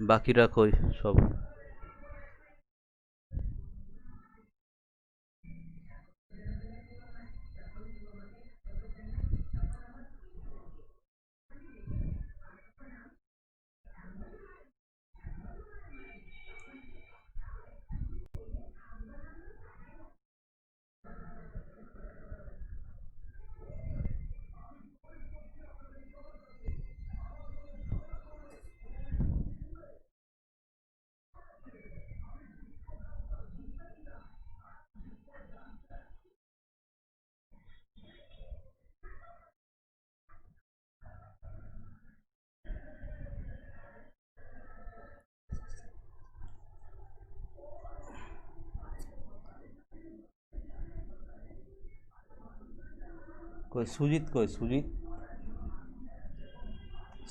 বাকিরা কই সব? কই সুজিত, কই সুজিত?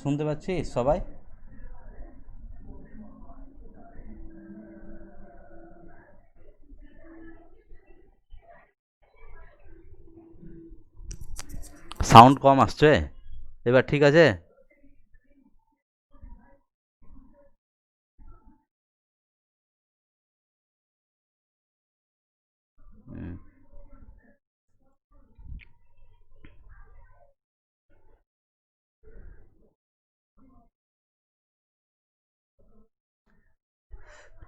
শুনতে পাচ্ছিস সবাই? সাউন্ড কম আসছে, এবার ঠিক আছে? হুম,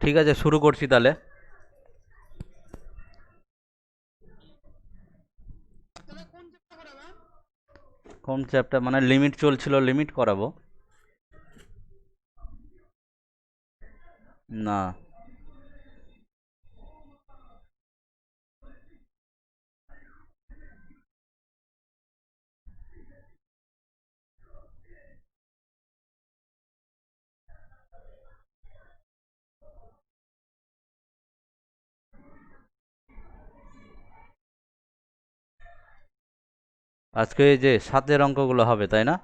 ঠিক আছে, শুরু করছি তাহলে। কোন চ্যাপ্টার মানে লিমিট চলছিল, লিমিট করাবো? না, আজকে এই যে সাতের অঙ্কগুলো হবে তাই না?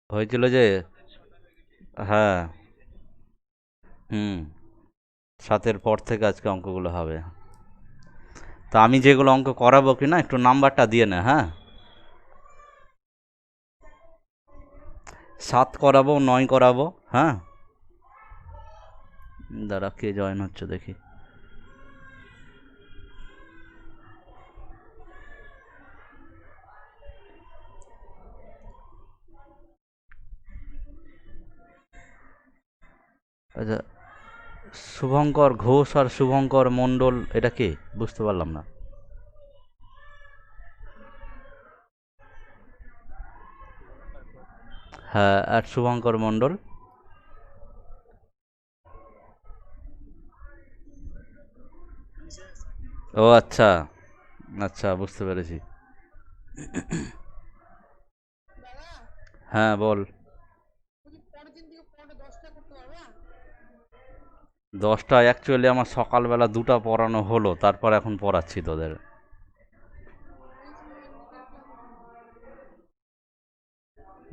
হয়েছিল যে, হ্যাঁ, হুম, সাতের পর থেকে আজকে অঙ্কগুলো হবে। তা আমি যেগুলো অঙ্ক করাবো কি না, একটু নাম্বারটা দিয়ে নে, হ্যাঁ? 7 করাবো, 9 করাবো, হ্যাঁ? দাঁড়া, কে জয়েন হচ্ছে দেখি। আচ্ছা, শুভঙ্কর ঘোষ আর শুভঙ্কর মণ্ডল, এটা কে? বুঝতে পারলাম না। হ্যাঁ, আর শুভঙ্কর মণ্ডল। ও আচ্ছা, আচ্ছা, বুঝতে পেরেছি। হ্যাঁ, বল। 10টা অ্যাকচুয়ালি আমার সকালবেলা 2টা পড়ানো হলো, তারপর এখন পড়াচ্ছি তোদের।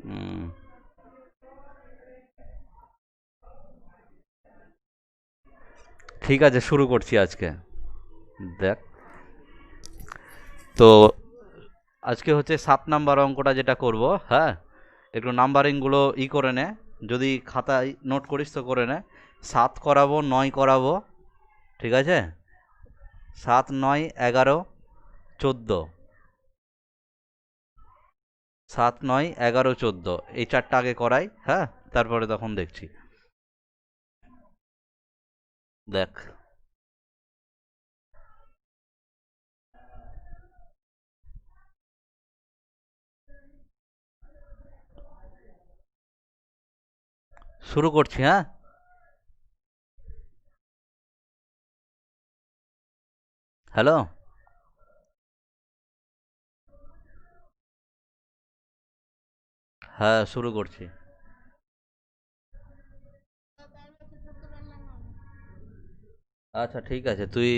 হুম, ঠিক আছে, শুরু করছি আজকে। দেখ, তো আজকে হচ্ছে 7 নাম্বার অঙ্কটা যেটা করব, হ্যাঁ? একটু নাম্বারিংগুলো করে নে, যদি খাতায় নোট করিস তো করে নে। 7 করাবো, 9 করাবো, ঠিক আছে? 7, 9, 11, 14। 7, 9, 11, 14, এই চারটা আগে করাই, হ্যাঁ? তারপরে তখন দেখছি। দেখ, শুরু করছি, হ্যাঁ? হ্যালো? হ্যাঁ, শুরু করছি। আচ্ছা, ঠিক আছে, তুই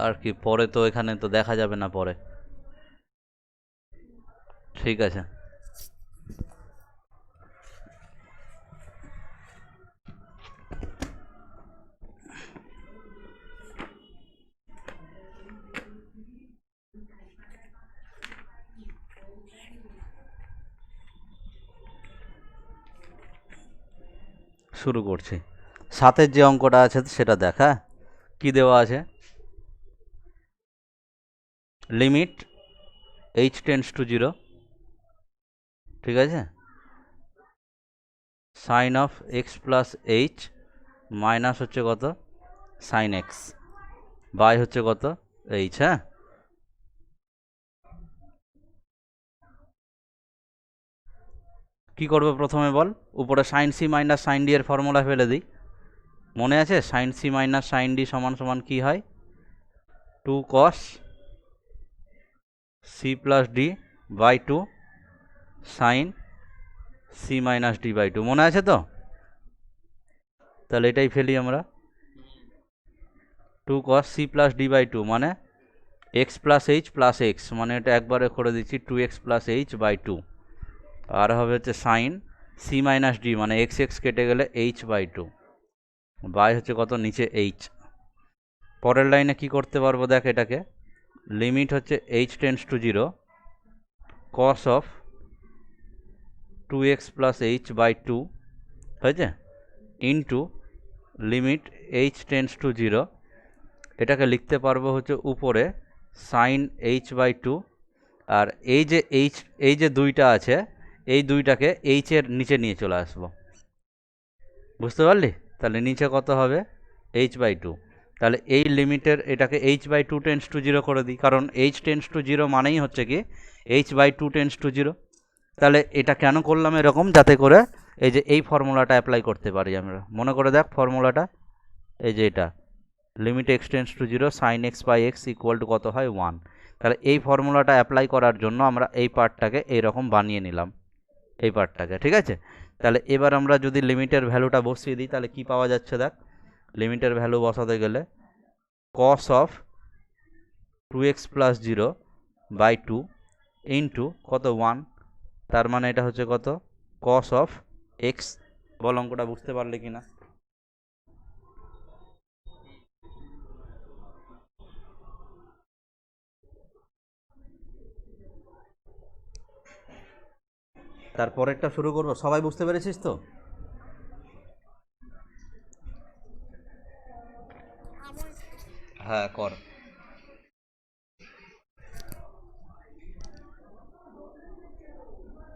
আর কি পরে তো এখানে তো দেখা যাবে না পরে। ঠিক আছে, শুরু করছি। সাতের যে অঙ্কটা আছে সেটা দেখা, কি দেওয়া আছে, limit h tends to zero, ঠিক আছে, sine of x plus h minus হচ্ছে কত সাইন এক্স বাই হচ্ছে কত এইচ। হ্যাঁ, কি করবো প্রথমে বল, উপরে sine C minus sine D এর ফর্মুলা ফেলে দিই। মনে আছে sine C minus sine D সমান সমান কি হয়, two cos C plus D by two sine C minus D by two, মনে আছে তো? তাহলে এটাই ফেলি আমরা, two cos C plus D by two মানে x plus h plus x, মানে এটা একবারে করে দিচ্ছি two x plus h by two, আর হবে হচ্ছে সাইন সি মাইনাস ডি মানে এক্স এক্স কেটে গেলে এইচ বাই টু বাই হচ্ছে কত নিচে এইচ। পরের লাইনে কি করতে পারবো দেখ, এটাকে লিমিট হচ্ছে h tends to zero cos of two x plus h by two হয়েছে into limit h tends to zero, এটাকে লিখতে পারবো হচ্ছে উপরে সাইন এইচ বাই টু, আর এই যে এইচ, এই যে দুইটা আছে এই দুইটাকে এইচের নিচে নিয়ে চলে আসবো, বুঝতে পারলি? তাহলে নিচে কত হবে এইচ বাই টু, তাহলে এই লিমিটের এটাকে h by two tends to zero করে দিই, কারণ এইচ টেন্স টু জিরো মানেই হচ্ছে কি h by two tends to zero. তাহলে এটা কেন করলাম এরকম, যাতে করে এই যে এই ফর্মুলাটা অ্যাপ্লাই করতে পারি আমরা, মনে করে দেখ ফর্মুলাটা, এই যে এটা limit x tends to zero sine x by x equal to কত হয় ওয়ান। তাহলে এই ফর্মুলাটা অ্যাপ্লাই করার জন্য আমরা এই পার্টটাকে এইরকম বানিয়ে নিলাম, এই পার্টটাকে, ঠিক আছে। তাহলে এবার আমরা যদি লিমিটের ভ্যালুটা বসিয়ে দিই তাহলে কি পাওয়া যাচ্ছে দেখ, লিমিটের ভ্যালু বসাতে গেলে cos of two x plus zero by two into কত ওয়ান, তার মানে এটা হচ্ছে কত কস অফ এক্স। বল অঙ্কটা বুঝতে পারলে কি না? তারপরেরটা শুরু করবো, সবাই বুঝতে পেরেছিস তো? হ্যাঁ কর।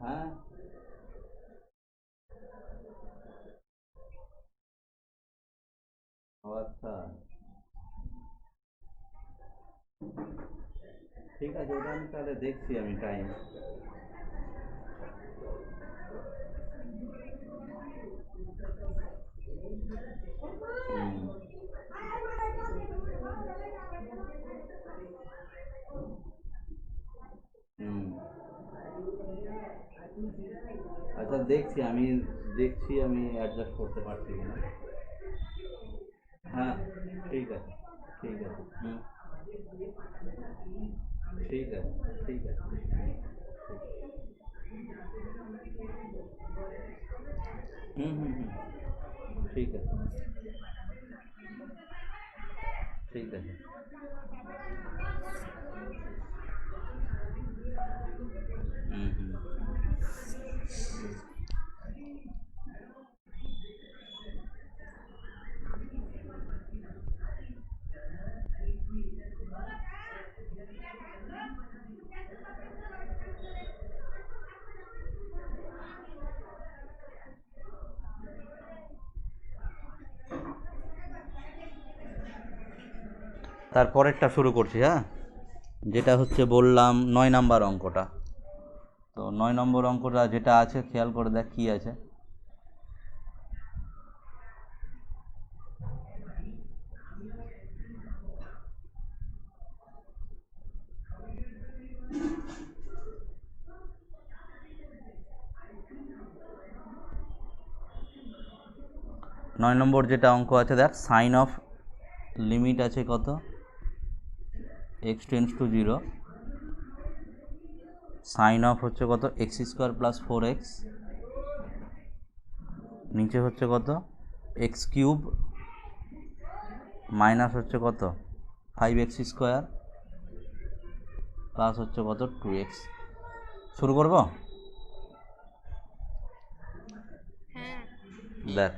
হ্যাঁ, আচ্ছা ঠিক আছে, ওটা আমি তাহলে দেখছি আমি টাইম। হুম হুম, আচ্ছা দেখছি আমি, দেখছি আমি অ্যাডজাস্ট করতে পারছি কিনা। হ্যাঁ ঠিক আছে, ঠিক আছে, হুম ঠিক আছে, ঠিক আছে, হুম হুম হুম, ঠিক আছে, ঠিক আছে। হুম হুম। তারপরেরটা শুরু করছি, হ্যাঁ, যেটা হচ্ছে বললাম 9 নাম্বার অঙ্কটা। তো 9 নম্বর অঙ্কটা যেটা আছে খেয়াল করে দেখ কি আছে। 9 নম্বর যেটা অঙ্ক আছে দেখ, সাইন অফ লিমিট আছে কত x tends to zero, sine of হচ্ছে কত x square plus four x, নিচে হচ্ছে কত এক্স কিউব মাইনাস হচ্ছে কত ফাইভ এক্স স্কোয়ার প্লাস হচ্ছে কত টু এক্স। শুরু করব? দেখ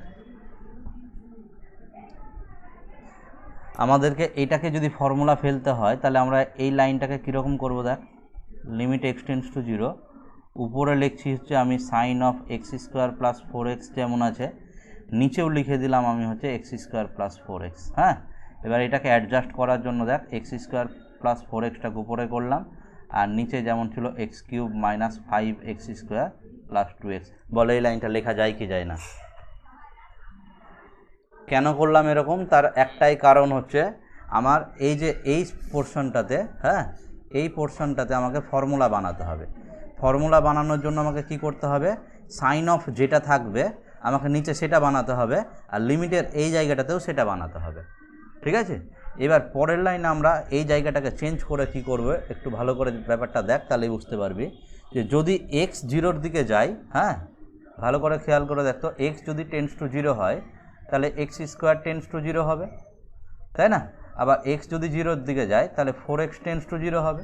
আমাদেরকে এইটাকে যদি ফর্মুলা ফেলতে হয় তাহলে আমরা এই লাইনটাকে কীরকম করব, দেখ limit x tends to zero, উপরে লিখছি হচ্ছে আমি sine of x square plus four x যেমন আছে, নিচেও লিখে দিলাম আমি হচ্ছে x square plus four x. হ্যাঁ, এবার এটাকে অ্যাডজাস্ট করার জন্য দেখ এক্স স্কোয়ার প্লাস ফোর এক্সটাকে উপরে করলাম, আর নিচে যেমন ছিল x cube minus five x square plus two x. বলে এই লাইনটা লেখা যায় কি যায় না? কেন করলাম এরকম? তার একটাই কারণ হচ্ছে আমার এই যে এই পোর্শনটাতে, হ্যাঁ এই পোর্শনটাতে আমাকে ফর্মুলা বানাতে হবে। ফর্মুলা বানানোর জন্য আমাকে কি করতে হবে, সাইন অফ যেটা থাকবে আমাকে নিচে সেটা বানাতে হবে, আর লিমিটের এই জায়গাটাতেও সেটা বানাতে হবে। ঠিক আছে, এবার পরের লাইনে আমরা এই জায়গাটাকে চেঞ্জ করে কি করব, একটু ভালো করে ব্যাপারটা দেখ, তাহলেই বুঝতে পারবি যে যদি এক্স জিরোর দিকে যায়, হ্যাঁ ভালো করে খেয়াল করে দেখতো, এক্স যদি টেন্স টু জিরো হয় তাহলে x square tends to zero হবে, তাই না? আবার এক্স যদি জিরোর দিকে যায় তাহলে four x tends to zero হবে।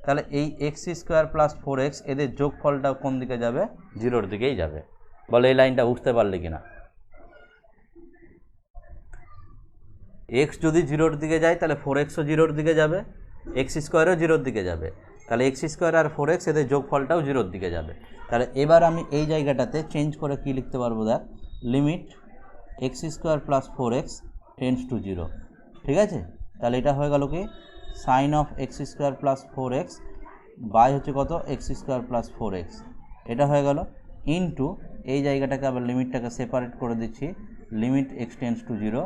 তাহলে এই x square plus four x এদের যোগফলটা কোন দিকে যাবে? জিরোর দিকেই যাবে। বলে এই লাইনটা বুঝতে পারলে কিনা? এক্স যদি জিরোর দিকে যায় তাহলে ফোর এক্সও জিরোর দিকে যাবে, এক্স স্কোয়ারও জিরোর দিকে যাবে, তাহলে এক্স স্কোয়ার আর ফোর এক্স এদের যোগফলটাও জিরোর দিকে যাবে। তাহলে এবার আমি এই জায়গাটাতে চেঞ্জ করে কি লিখতে পারবো, দেখ limit x square plus four x tends to zero. ঠিক আছে, তাহলে এটা হয়ে গেল কি sine of x square plus four x by হচ্ছে কত x square plus four x, এটা হয়ে গেল ইনটু এই জায়গাটাকে আবার লিমিটটাকে সেপারেট করে দিচ্ছি, limit x tends to zero,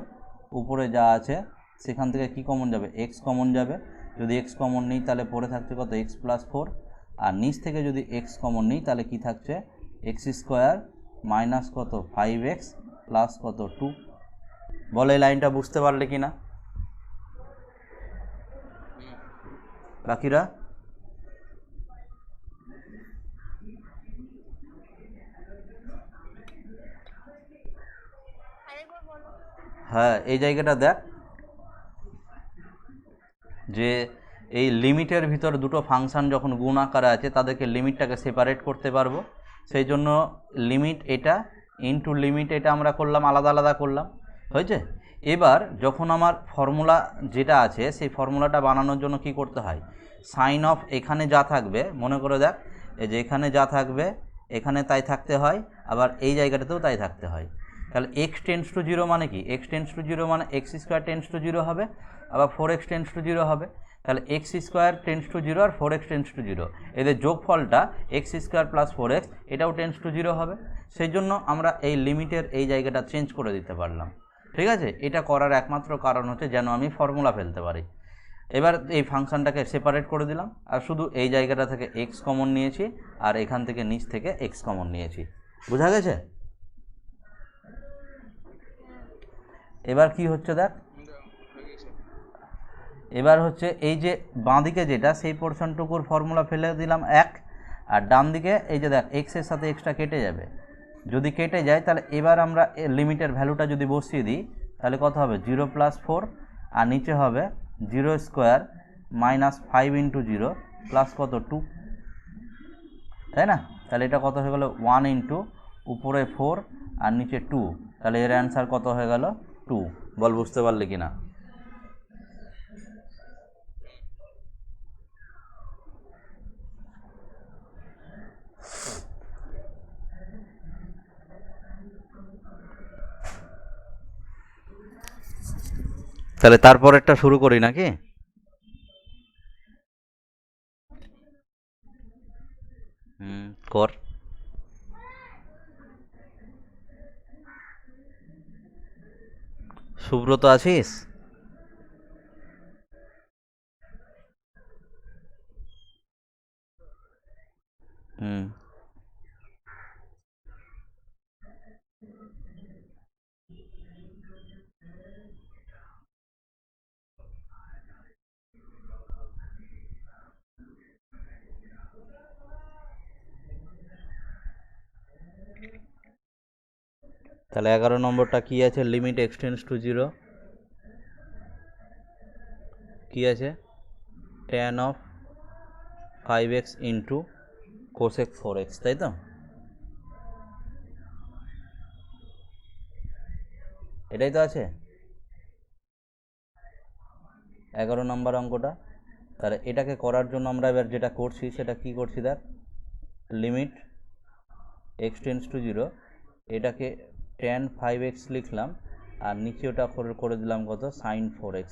উপরে যা আছে সেখান থেকে কি কমন যাবে, এক্স কমন যাবে, যদি এক্স কমন নিই তাহলে পরে থাকছে কত এক্স প্লাস ফোর, আর নিচ থেকে যদি এক্স কমন নিই তাহলে কি থাকছে এক্স স্কোয়ার মাইনাস কত ফাইভ এক্স প্লাস কত টু। বলে এই লাইনটা বুঝতে পারলে কি না বাকিরা? হ্যাঁ, এই জায়গাটা দেখ যে এই লিমিটের ভিতর দুটো ফাংশান যখন গুণ আকারে আছে তাদেরকে লিমিটটাকে সেপারেট করতে পারবো, সেই জন্য লিমিট এটা ইনটু লিমিট এটা আমরা করলাম, আলাদা আলাদা করলাম, হয়েছে। এবার যখন আমার ফর্মুলা যেটা আছে সেই ফর্মুলাটা বানানোর জন্য কি করতে হয়, সাইন অফ এখানে যা থাকবে মনে করে দেখ, এই যে এখানে যা থাকবে এখানে তাই থাকতে হয়, আবার এই জায়গাটাতেও তাই থাকতে হয়। তাহলে এক্স টেন্স টু জিরো মানে কি, এক্স টেন্স টু জিরো মানে x square tends to zero হবে, আবার four x tends to zero হবে। তাহলে x square tends to zero আর four x tends to zero, এদের যোগফলটা x square plus four x এটাও টেন্স টু জিরো হবে। সেই জন্য আমরা এই লিমিটের এই জায়গাটা চেঞ্জ করে দিতে পারলাম। ঠিক আছে, এটা করার একমাত্র কারণ হচ্ছে যেন আমি ফর্মুলা ফেলতে পারি। এবার এই ফাংশানটাকে সেপারেট করে দিলাম, আর শুধু এই জায়গাটা থেকে এক্স কমন নিয়েছি আর এখান থেকে নিচ থেকে এক্স কমন নিয়েছি। বোঝা গেছে? এবার কি হচ্ছে দেখ, এবার হচ্ছে এই যে বাঁদিকে যেটা সেই পোর্শনটুকুর ফর্মুলা ফেলে দিলাম এক, আর ডান দিকে এই যে দেখ এক্সের সাথে এক্সটা কেটে যাবে, যদি কেটে যায় তাহলে এবার আমরা লিমিটের ভ্যালুটা যদি বসিয়ে দিই তাহলে কত হবে জিরো প্লাস ফোর, আর নিচে হবে zero square minus five into zero plus কত টু, তাই না? তাহলে এটা কত হয়ে গেল ওয়ান ইন্টু উপরে ফোর আর নিচে টু, তাহলে এর অ্যান্সার কত হয়ে গেল টু। বল বুঝতে পারলে কি না? তাহলে তারপরেরটা শুরু করি নাকি? কর। সুব্রত আছিস? হুম। তাহলে 11 নম্বরটা কি আছে, লিমিট এক্সটেন্স টু 0 কি আছে, tan of 5x into cosec 4x, তাই তো? এটাই তো আছে 11 নম্বর অঙ্কটা। তাহলে এটাকে করার জন্য আমরা এবার যেটা করছি সেটা কি করছি, দেখ, লিমিট এক্সটেন্স টু 0, এটাকে tan 5x লিখলাম, আর নিচে ওটা করে দিলাম কত, sin 4x,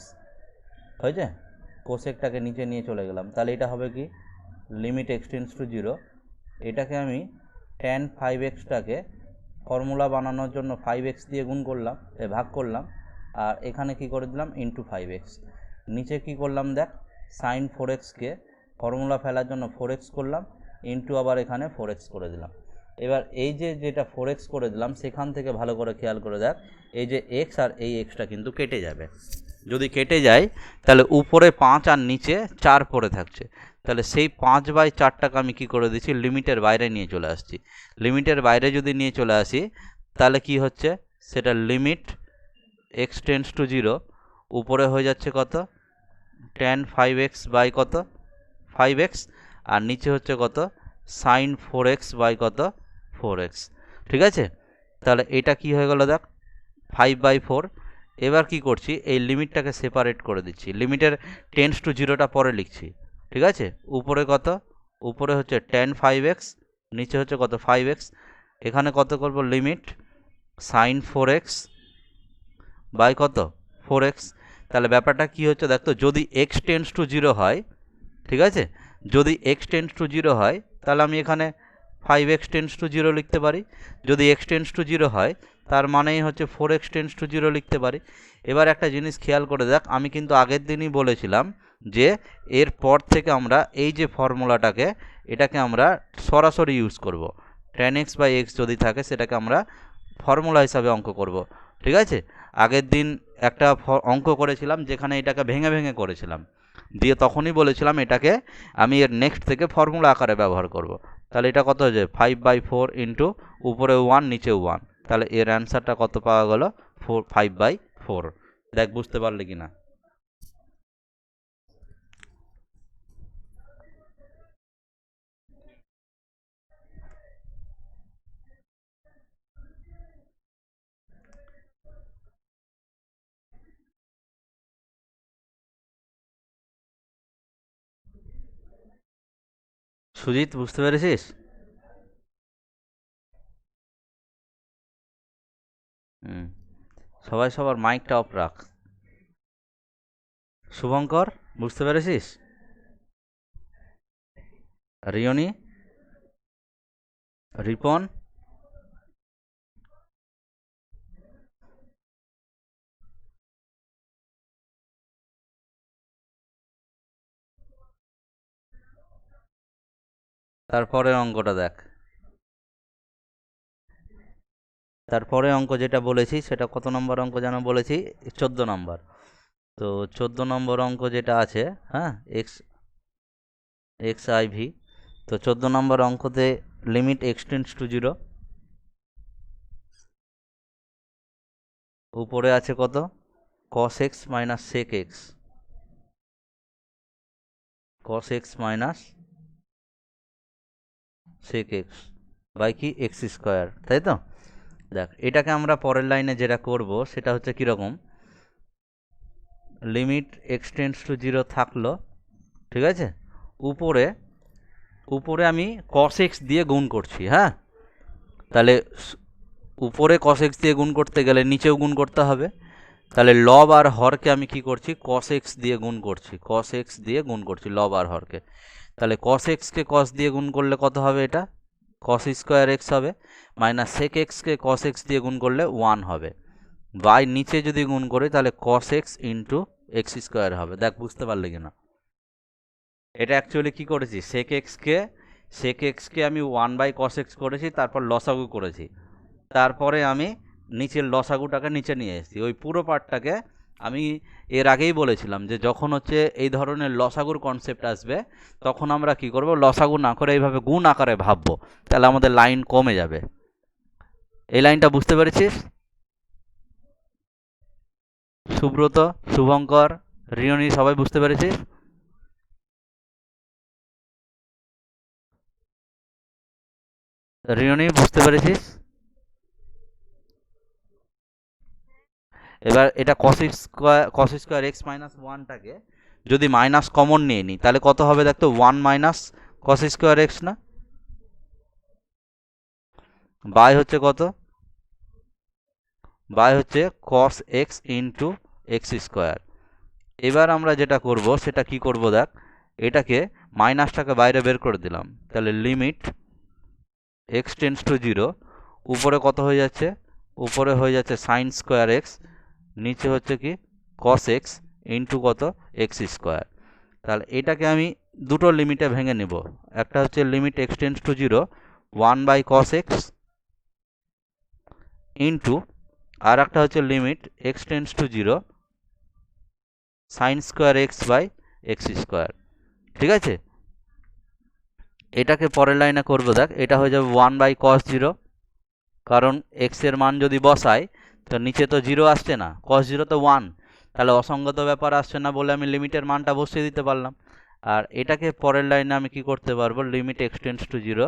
হয়েছে? কোসেকটাকে নিচে নিয়ে চলে গেলাম। তাহলে এটা হবে কি, লিমিট এক্সটেন্স টু 0, এটাকে আমি tan 5xটাকে ফর্মুলা বানানোর জন্য 5x দিয়ে গুণ করলাম, ভাগ করলাম, আর এখানে কি করে দিলাম, ইন্টু 5x। নিচে কি করলাম দেখ, sin 4xকে ফর্মুলা ফেলার জন্য 4x করলাম, ইন্টু আবার এখানে 4x করে দিলাম। এবার এই যে যেটা 4x করে দিলাম সেখান থেকে ভালো করে খেয়াল করে দেখ, এই যে x আর এই xটা কিন্তু কেটে যাবে। যদি কেটে যায় তাহলে উপরে 5 আর নিচে 4 পড়ে থাকছে। তাহলে সেই 5/4টাকে আমি কি করে দিচ্ছি, লিমিটের বাইরে নিয়ে চলে আসছি। লিমিটের বাইরে যদি নিয়ে চলে আসি তাহলে কি হচ্ছে, সেটা লিমিট x টেন্ডস টু 0, উপরে হয়ে যাচ্ছে কত, tan 5x বাই কত, 5x, আর নিচে হচ্ছে কত, sin 4x বাই কত, 4x। ঠিক আছে? তাহলে এটা কি হয়ে গেল দেখ, 5/4। এবার কি করছি, এই লিমিটটাকে সেপারেট করে দিচ্ছি, লিমিটের টেন্ডস টু 0টা পরে লিখছি। ঠিক আছে? উপরে কত, উপরে হচ্ছে tan 5x, নিচে হচ্ছে কত, 5x, এখানে কত করব, লিমিট sin 4x বাই কত, 4x। তাহলে ব্যাপারটা কি হচ্ছে দেখতো, যদি x টেন্ডস টু 0 হয়, ঠিক আছে, যদি x টেন্ডস টু 0 হয় তাহলে আমি এখানে 5x টেন্ডস টু 0 লিখতে পারি। যদি x টেন্ডস টু 0 হয় তার মানেই হচ্ছে 4x টেন্ডস টু 0 লিখতে পারি। এবার একটা জিনিস খেয়াল করে দেখ, আমি কিন্তু আগের দিনই বলেছিলাম যে এর পর থেকে আমরা এই যে ফর্মুলাটাকে, এটাকে আমরা সরাসরি ইউজ করব। tan x বাই x যদি থাকে সেটাকে আমরা ফর্মুলা হিসাবে অঙ্ক করব। ঠিক আছে? আগের দিন একটা অঙ্ক করেছিলাম যেখানে এটাকে ভেঙে ভেঙে করেছিলাম, দিয়ে তখনই বলেছিলাম এটাকে আমি এর নেক্সট থেকে ফর্মুলা আকারে ব্যবহার করব। তাহলে এটা কত হয়েছে, 5/4 ইন্টু উপরে 1 নিচে 1, তাহলে এর অ্যান্সারটা কত পাওয়া গেল, 5/4। দেখ বুঝতে পারলে কি না? সুজিত বুঝতে পেরেছিস? হুম, সবাই সবার মাইকটা অফ রাখ। শুভঙ্কর বুঝতে পেরেছিস? রিয়নি, রিপন, তারপরের অঙ্কটা দেখ। তারপরে অঙ্ক যেটা বলেছি সেটা কত নম্বর অঙ্ক যেন বলেছি, 14 নম্বর। তো 14 নম্বর অঙ্ক যেটা আছে, হ্যাঁ, এক্স আই ভি। তো 14 নম্বর অঙ্কতে লিমিট এক্স টেন্ডস টু 0, উপরে আছে কত, cos x minus sec x, cos x minus sec x by কি, এক্স স্কোয়ার, তাই তো? দেখ এটাকে আমরা পরের লাইনে যেটা করব সেটা হচ্ছে কীরকম, লিমিট এক্স টেন্ডস টু 0 থাকলো, ঠিক আছে, উপরে উপরে আমি cos x দিয়ে গুণ করছি, হ্যাঁ। তাহলে উপরে cos x দিয়ে গুণ করতে গেলে নিচেও গুণ করতে হবে। তাহলে লব আর হরকে আমি কি করছি, cos x দিয়ে গুণ করছি, cos x দিয়ে গুণ করছি লব আর হরকে। তাহলে cos x কে cos দিয়ে গুণ করলে কত হবে, এটা cos স্কোয়ার x হবে, মাইনাস sec x কে cos x দিয়ে গুণ করলে 1 হবে, বাই নিচে যদি গুণ করি তাহলে cos x into x square হবে। দেখ বুঝতে পারলে কিনা? এটা অ্যাকচুয়ালি কি করেছি, sec x কে আমি 1/cos x করেছি, তারপর লসাগু করেছি, তারপরে আমি নিচের লসাগুটাকে নিচে নিয়ে এসেছি। ওই পুরো পার্টটাকে আমি এর আগেই বলেছিলাম যে যখন হচ্ছে এই ধরনের লসাগুর কনসেপ্ট আসবে তখন আমরা কি করব, লসাগু না করে এইভাবে গুণ আকারে ভাববো, তাহলে আমাদের লাইন কমে যাবে। এই লাইনটা বুঝতে পেরেছিস? সুব্রত, শুভঙ্কর, রিয়নি সবাই বুঝতে পেরেছিস? রিয়নি বুঝতে পেরেছিস? এবার এটা cos স্কোয়ার এক্স মাইনাস ওয়ানটাকে যদি মাইনাস কমন নিয়ে নিই তাহলে কত হবে দেখতো, one minus cos square x না, বাই হচ্ছে কত, বাই হচ্ছে কস এক্স ইন্টু এক্স স্কোয়ার। এবার আমরা যেটা করব সেটা কি করব দেখ, এটাকে মাইনাসটাকে বাইরে বের করে দিলাম, তাহলে limit x tends to zero, উপরে কত হয়ে যাচ্ছে, উপরে হয়ে যাচ্ছে সাইন স্কোয়ার এক্স, নিচে হচ্ছে কি কস এক্স ইন্টু কত এক্স স্কোয়ার। তাহলে এটাকে আমি দুটো লিমিটে ভেঙে নেব, একটা হচ্ছে limit x tends to zero one by cos x into আর একটা হচ্ছে limit x tends to zero sine square x by x square. ঠিক আছে, এটাকে পরের লাইনে করবো দেখ, এটা হয়ে যাবে ওয়ান বাই কস জিরো, কারণ এক্স এর মান যদি বসাই তো নিচে তো জিরো আসছে না, কস জিরো তো ওয়ান, তাহলে অসঙ্গত ব্যাপার আসছে না বলে আমি লিমিটের মানটা বসিয়ে দিতে পারলাম। আর এটাকে পরের লাইনে আমি কি করতে পারবো, limit x tends to zero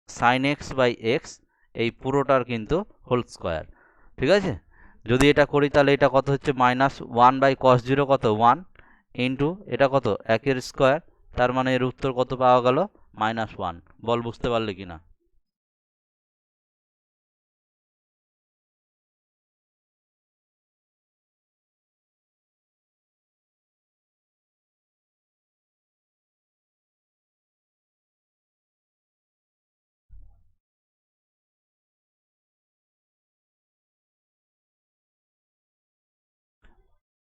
sine x by x, এই পুরোটার কিন্তু হোল স্কোয়ার। ঠিক আছে, যদি এটা করি তাহলে এটা কত হচ্ছে minus one by cos zero কত ওয়ান ইন্টু এটা কত একের স্কোয়ার, তার মানে এর উত্তর কত পাওয়া গেল মাইনাস ওয়ান। বল বুঝতে পারলে কিনা?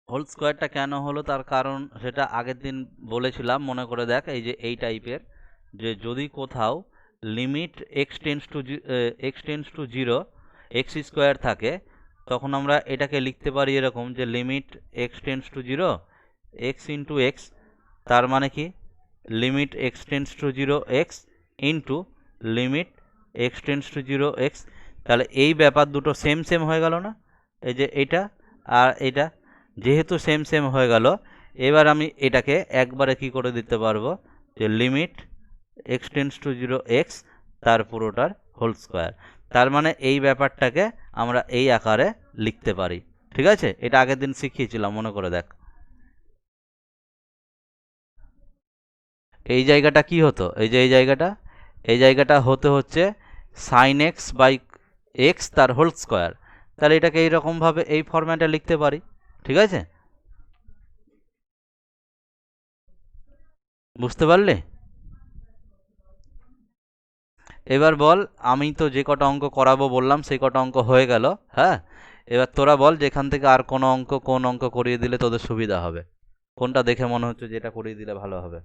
হোল স্কোয়ারটা কেন হলো তার কারণ সেটা আগের দিন বলেছিলাম, মনে করে দেখ, এই যে এই টাইপের, যে যদি কোথাও limit x tends to zero x square থাকে তখন আমরা এটাকে লিখতে পারি এরকম, যে limit x tends to zero x into x, তার মানে কি limit x tends to zero x into limit x tends to zero x. তাহলে এই ব্যাপার দুটো সেম সেম হয়ে গেল না, এই যে এটা আর এটা যেহেতু সেম সেম হয়ে গেল, এবার আমি এটাকে একবারে কি করে দিতে পারবো, যে limit x tends to zero x তার পুরোটার হোল স্কোয়ার। তার মানে এই ব্যাপারটাকে আমরা এই আকারে লিখতে পারি। ঠিক আছে, এটা আগের দিন শিখিয়েছিলাম, মনে করে দেখ। এই জায়গাটা কি হতো, এই যে এই জায়গাটা হতে হচ্ছে সাইন এক্স বাই এক্স তার হোল স্কোয়ার, তাহলে এটাকে এইরকমভাবে এই ফরম্যাটে লিখতে পারি। ঠিক আছে, বুঝতে পারলে? এবার বল, আমি তো যে কটা অঙ্ক করাবো বললাম সেই কটা অঙ্ক হয়ে গেল। হ্যাঁ, এবার তোরা বল যেখান থেকে আর কোন অঙ্ক করিয়ে দিলে তোদের সুবিধা হবে, কোনটা দেখে মনে হচ্ছে যেটা করিয়ে দিলে ভালো হবে।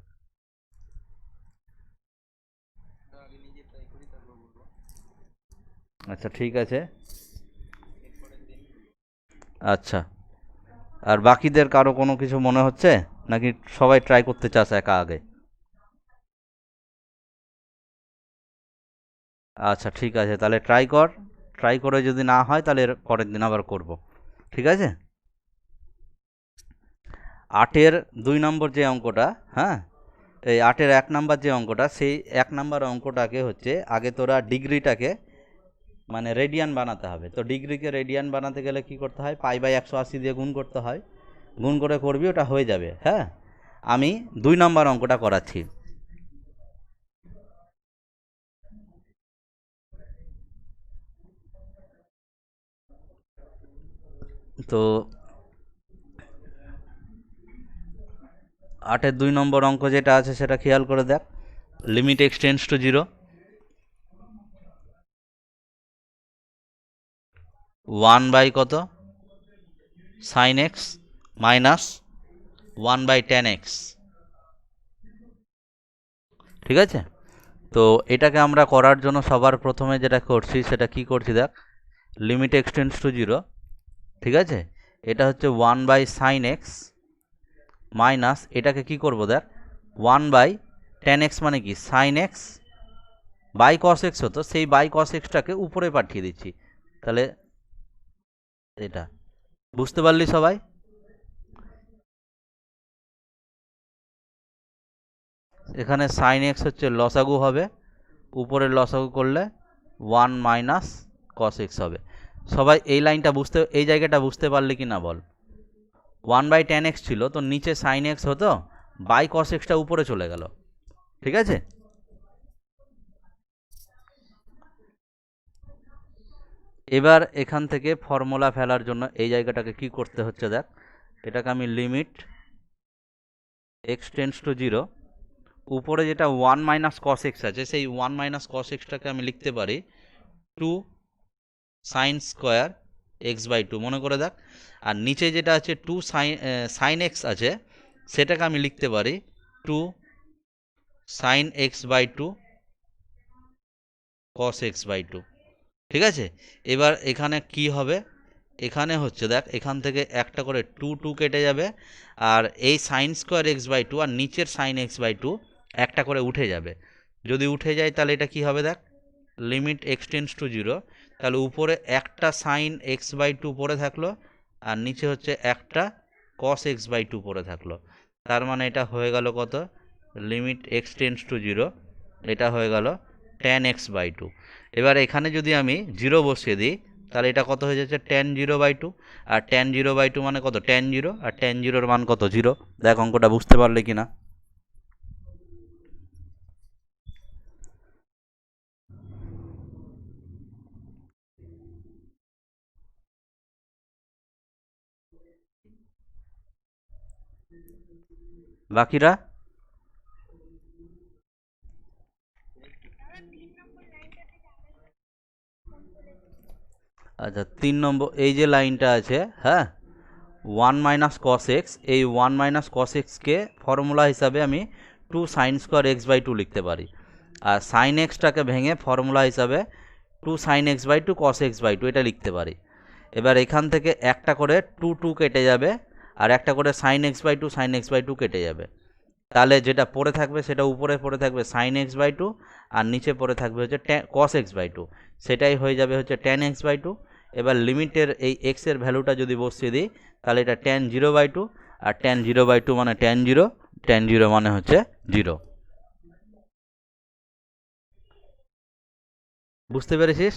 আচ্ছা ঠিক আছে। আচ্ছা, আর বাকিদের কারো কোনো কিছু মনে হচ্ছে নাকি সবাই ট্রাই করতে চাস একা আগে? আচ্ছা ঠিক আছে, তাহলে ট্রাই কর, ট্রাই করে যদি না হয় তাহলে এর পরের দিন আবার করব। ঠিক আছে, আটের 2 নম্বর যে অঙ্কটা, হ্যাঁ, এই আটের 1 নম্বর যে অঙ্কটা, সেই 1 নম্বর অঙ্কটাকে হচ্ছে আগে তোরা ডিগ্রিটাকে মানে রেডিয়ান বানাতে হবে। তো ডিগ্রিকে রেডিয়ান বানাতে গেলে কি করতে হয়, পাই বাই 180 দিয়ে গুণ করতে হয়, গুণ করে করবি, ওটা হয়ে যাবে। হ্যাঁ, আমি 2 নম্বর অঙ্কটা করাচ্ছি। তো আটের 2 নম্বর অঙ্ক যেটা আছে সেটা খেয়াল করে দেখ, limit x tends to zero one by কত sine x minus one by tan x. ঠিক আছে, তো এটাকে আমরা করার জন্য সবার প্রথমে যেটা করছি সেটা কি করছি দেখ, limit x tends to zero, ঠিক আছে, এটা হচ্ছে one by sine x minus, এটাকে কি করব দেখ, ওয়ান বাই টেন এক্স মানে কি sine x by cos x হতো, সেই বাই কস এক্সটাকে উপরে পাঠিয়ে দিচ্ছি। তাহলে এটা বুঝতে পারলি সবাই? এখানে সাইন এক্স হচ্ছে লসাগু হবে, উপরের লসাগু করলে 1 মাইনাস কস এক্স হবে। সবাই এই লাইনটা বুঝতে, এই জায়গাটা বুঝতে পারলি কি না বল? 1/tan x ছিল, তো নিচে সাইন এক্স হতো, বাই কস এক্সটা উপরে চলে গেল। ঠিক আছে, এবার এখান থেকে ফর্মুলা ফেলার জন্য এই জায়গাটাকে কি করতে হচ্ছে দেখ, এটাকে আমি limit x tends to zero, উপরে যেটা 1 মাইনাস কস এক্স আছে, সেই 1 মাইনাস কস এক্সটাকে আমি লিখতে পারি 2 sine square x by two, মনে করে দেখ। আর নিচে যেটা আছে 2 সাইন এক্স আছে, সেটাকে আমি লিখতে পারি 2 sine x by two cos x by two. ঠিক আছে, এবার এখানে কি হবে, এখানে হচ্ছে দেখ, এখান থেকে একটা করে 2 কেটে যাবে, আর এই sine square x by two আর নিচের সাইন এক্স বাই টু একটা করে উঠে যাবে। যদি উঠে যায় তাহলে এটা কি হবে দেখ, limit x tends to zero, তাহলে উপরে একটা সাইন এক্স বাই টু পড়ে থাকলো, আর নিচে হচ্ছে একটা কস এক্স বাই টু পড়ে থাকলো। তার মানে এটা হয়ে গেল কত, limit x tends to zero, এটা হয়ে গেল ট্যান এক্স বাই টু। এবার এখানে যদি আমি জিরো বসিয়ে দিই, তাহলে এটা কত হয়ে যাচ্ছে, ট্যান জিরো বাই টু। আর ট্যান জিরো বাই টু মানে কত, ট্যান জিরো, আর ট্যান জিরোর মান কত, জিরো। দেখ অঙ্কটা বুঝতে পারলে কি না? বাকিরা? আচ্ছা, 3 নম্বর এই যে লাইনটা আছে, হ্যাঁ, 1 মাইনাস কস এক্স, এই 1 মাইনাস কস এক্সকে ফর্মুলা হিসাবে আমি 2 sine square x by two লিখতে পারি। আর সাইন এক্সটাকে ভেঙে ফর্মুলা হিসাবে 2 sine x by two cos x by two এটা লিখতে পারি। এবার এখান থেকে একটা করে 2 কেটে যাবে, আর একটা করে sine x by two sine x by two কেটে যাবে। তাহলে যেটা পড়ে থাকবে সেটা উপরে পড়ে থাকবে সাইন এক্স বাই টু, আর নিচে পড়ে থাকবে হচ্ছে কস এক্স বাই টু, সেটাই হয়ে যাবে হচ্ছে ট্যান এক্স বাই টু। এবার লিমিটের এই এক্সের ভ্যালুটা যদি বসিয়ে দিই, তাহলে এটা ট্যান জিরো বাই টু, আর ট্যান জিরো বাই টু মানে ট্যান জিরো, ট্যান জিরো মানে হচ্ছে জিরো। বুঝতে পেরেছিস?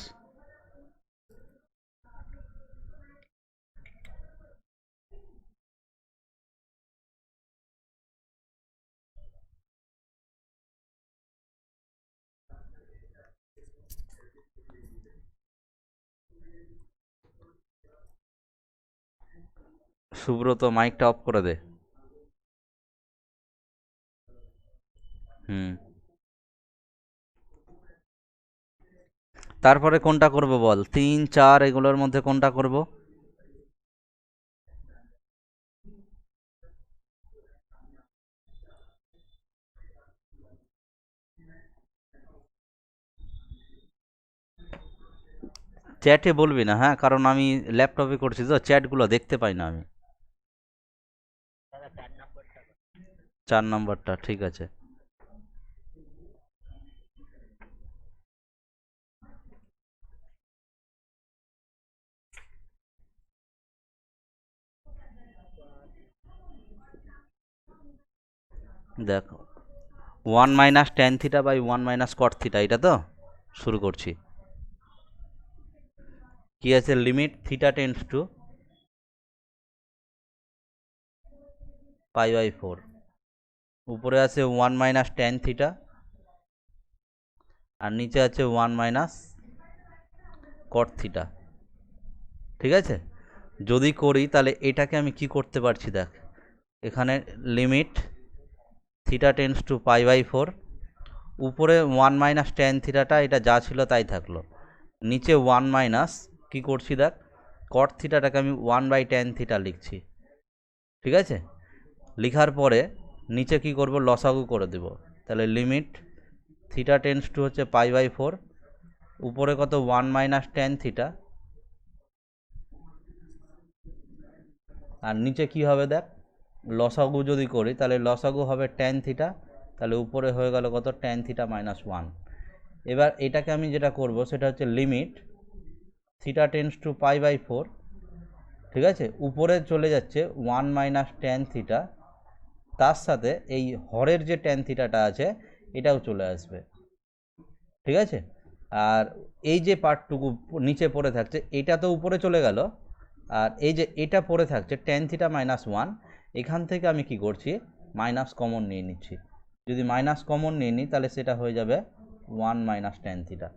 সুব্রত মাইকটা অফ করে দে। হুম, তারপরে কোনটা করব বল, 3 4 এগুলোর মধ্যে কোনটা করব? চ্যাটে বলবি না, হ্যাঁ, কারণ আমি ল্যাপটপে করছি তো, চ্যাটগুলো দেখতে পাই না আমি। 4 নম্বরটা ঠিক আছে। দেখো, 1 minus tan theta by 1 minus cot theta, এটা তো শুরু করছি। কি আছে, limit theta tends to pi by 4, উপরে আছে 1 মাইনাস ট্যান থিটা, আর নিচে আছে 1 মাইনাস কট থিটা। ঠিক আছে, যদি করি তাহলে এটাকে আমি কি করতে পারছি দেখ, এখানে limit theta tends to pi by 4, উপরে 1 মাইনাস ট্যান থিটাটা এটা যা ছিল তাই থাকলো, নিচে 1 মাইনাস কী করছি দেখ, কট থিটাটাকে আমি 1/tan থিটা লিখছি। ঠিক আছে, লিখার পরে নিচে কি করব, লসাগু করে দেব। তাহলে লিমিট থিটা টেন্স টু হচ্ছে পাই বাই 4, উপরে কত 1 মাইনাস ট্যান থিটা, আর নিচে কি হবে দেখ, লসাগু যদি করি তাহলে লসাগু হবে ট্যান থিটা, তাহলে উপরে হয়ে গেল কত, ট্যান থিটা মাইনাস 1। এবার এটাকে আমি যেটা করব সেটা হচ্ছে লিমিট থিটা টেন্স টু π/4, ঠিক আছে, উপরে চলে যাচ্ছে 1 মাইনাস ট্যান থিটা, তার সাথে এই হরের যে ট্যান থিটাটা আছে এটাও চলে আসবে, ঠিক আছে। আর এই যে পার্টটুকু নিচে পড়ে থাকছে এটা তো উপরে চলে গেল, আর এই যে এটা পড়ে থাকছে ট্যান থিটা -1, এখান থেকে আমি কি করছি মাইনাস কমন নিয়ে নিচ্ছি। যদি মাইনাস কমন নিয়ে নিই তাহলে সেটা হয়ে যাবে 1 মাইনাস ট্যান থিটা।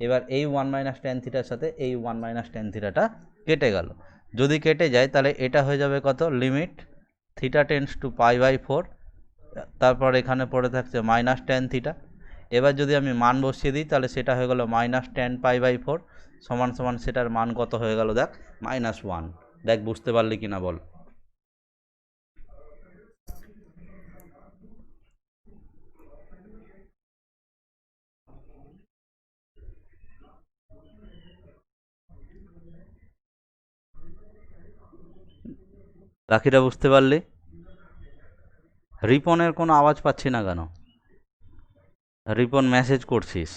এবার এই 1 মাইনাস ট্যান থিটার সাথে এই 1 মাইনাস ট্যান থিটাটা কেটে গেল। যদি কেটে যায় তাহলে এটা হয়ে যাবে কত, লিমিট থিটা টেন্স টু π/4, তারপর এখানে পড়ে থাকছে মাইনাস ট্যান থিটা। এবার যদি আমি মান বসিয়ে দিই তাহলে সেটা হয়ে গেল মাইনাস ট্যান π/4 সমান সমান সেটার মান কত হয়ে গেল দেখ -1। দেখ বুঝতে পারলি কিনা বল। বাকিটা বুঝতে পারলি? রিপনের কোনো আওয়াজ পাচ্ছি না কেন? রিপন মেসেজ করছিস?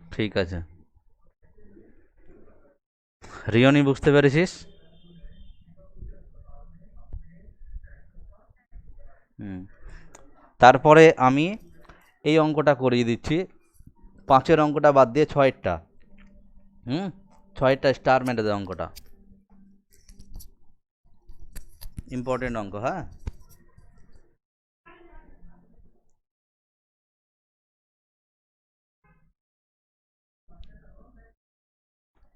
ঠিক আছে। রিয়নি বুঝতে পেরেছিস? তারপরে আমি এই অঙ্কটা করিয়ে দিচ্ছি, 5-এর অঙ্কটা বাদ দিয়ে 6-এরটা। 6-এরটা স্টার মেরে দেয় অঙ্কটা, ইম্পর্টেন্ট অঙ্ক। হ্যাঁ,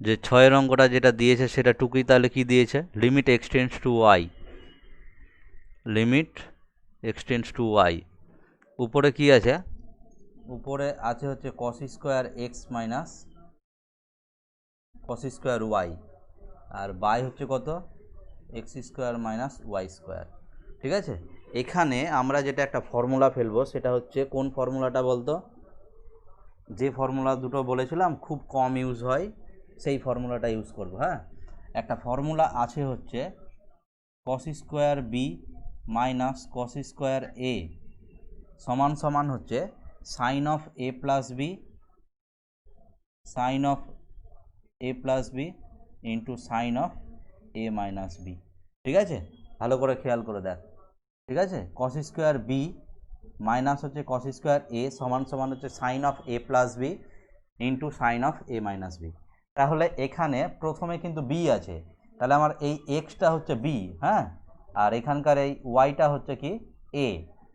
যে 6-এর অঙ্কটা যেটা দিয়েছে সেটা টুকুই তাহলে কি দিয়েছে, limit x tends to y, limit x tends to y. উপরে কি আছে, উপরে আছে হচ্ছে cos square x minus cos square y, আর বাই হচ্ছে কত, x square minus y square, ঠিক আছে। এখানে আমরা যেটা একটা ফর্মুলা ফেলবো সেটা হচ্ছে কোন ফর্মুলাটা বলতো, যে ফর্মুলা দুটো বলেছিলাম খুব কম ইউজ হয় সেই ফর্মুলাটা ইউজ করব। হ্যাঁ, একটা ফর্মুলা আছে হচ্ছে cos square B minus cos square A সমান সমান হচ্ছে sine of A plus B, sine of A plus B into sine of A minus B, ঠিক আছে। ভালো করে খেয়াল করে দেখ, ঠিক আছে। cos স্কোয়ার বি মাইনাস হচ্ছে cos স্কোয়ার এ সমান সমান হচ্ছে sine of A plus B into sine of A minus B. তাহলে এখানে প্রথমে কিন্তু বি আছে, তাহলে আমার এই এক্সটা হচ্ছে বি, হ্যাঁ, আর এখানকার এই ওয়াইটা হচ্ছে কি এ।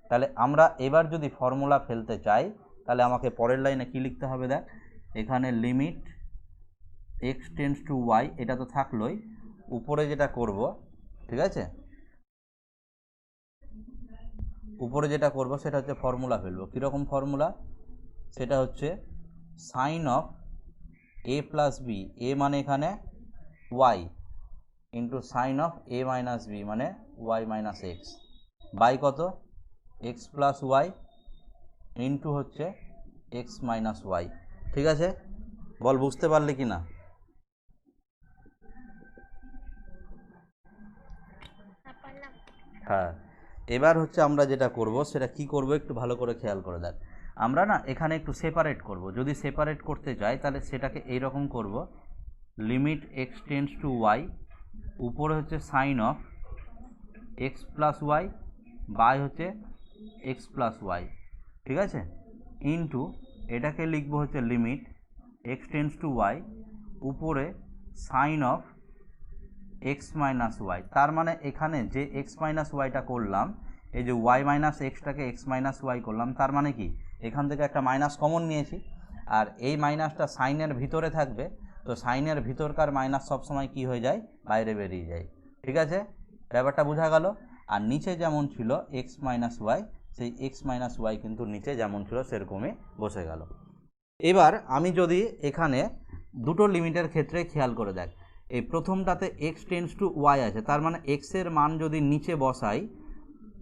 তাহলে আমরা এবার যদি ফর্মুলা ফেলতে চাই তাহলে আমাকে পরের লাইনে কি লিখতে হবে দেখ, এখানে limit x tends to y, এটা তো থাকলোই, উপরে যেটা করব, ঠিক আছে, উপরে যেটা করব সেটা হচ্ছে ফর্মুলা ফেলবো। কীরকম ফর্মুলা, সেটা হচ্ছে sine of A plus B, A মানে এখানে y, into sine of A minus B মানে ওয়াই মাইনাস এক্স, বাই কত এক্স প্লাস ওয়াই ইন্টু হচ্ছে এক্স মাইনাস ওয়াই, ঠিক আছে। বল বুঝতে পারলি কি না? হ্যাঁ, এবার হচ্ছে আমরা যেটা করব সেটা কি করব একটু ভালো করে খেয়াল করে দেখ। আমরা না এখানে একটু সেপারেট করব, যদি সেপারেট করতে চাই তাহলে সেটাকে এইরকম করব, limit x tends to y, উপরে হচ্ছে sine of x plus y by হচ্ছে এক্স প্লাস ওয়াই, ঠিক আছে, ইন্টু এটাকে লিখবো হচ্ছে limit x tends to y, উপরে sine of x minus y. তার মানে এখানে যে এক্স মাইনাস ওয়াইটা করলাম, এই যে ওয়াই মাইনাস এক্সটাকে এক্স মাইনাস ওয়াই করলাম, তার মানে কি এখান থেকে একটা মাইনাস কমন নিয়েছি, আর এই মাইনাসটা সাইনের ভিতরে থাকবে, তো সাইনের ভিতরকার মাইনাস সবসময় কি হয়ে যায়, বাইরে বেরিয়ে যায়, ঠিক আছে। ব্যাপারটা বোঝা গেল। আর নিচে যেমন ছিল এক্স মাইনাস ওয়াই, সেই এক্স মাইনাস ওয়াই কিন্তু নিচে যেমন ছিল সেরকমই বসে গেল। এবার আমি যদি এখানে দুটো লিমিটের ক্ষেত্রে খেয়াল করে দেখ, এই প্রথমটাতে এক্স টেন্স টু ওয়াই আছে, তার মানে এক্সের মান যদি নিচে বসাই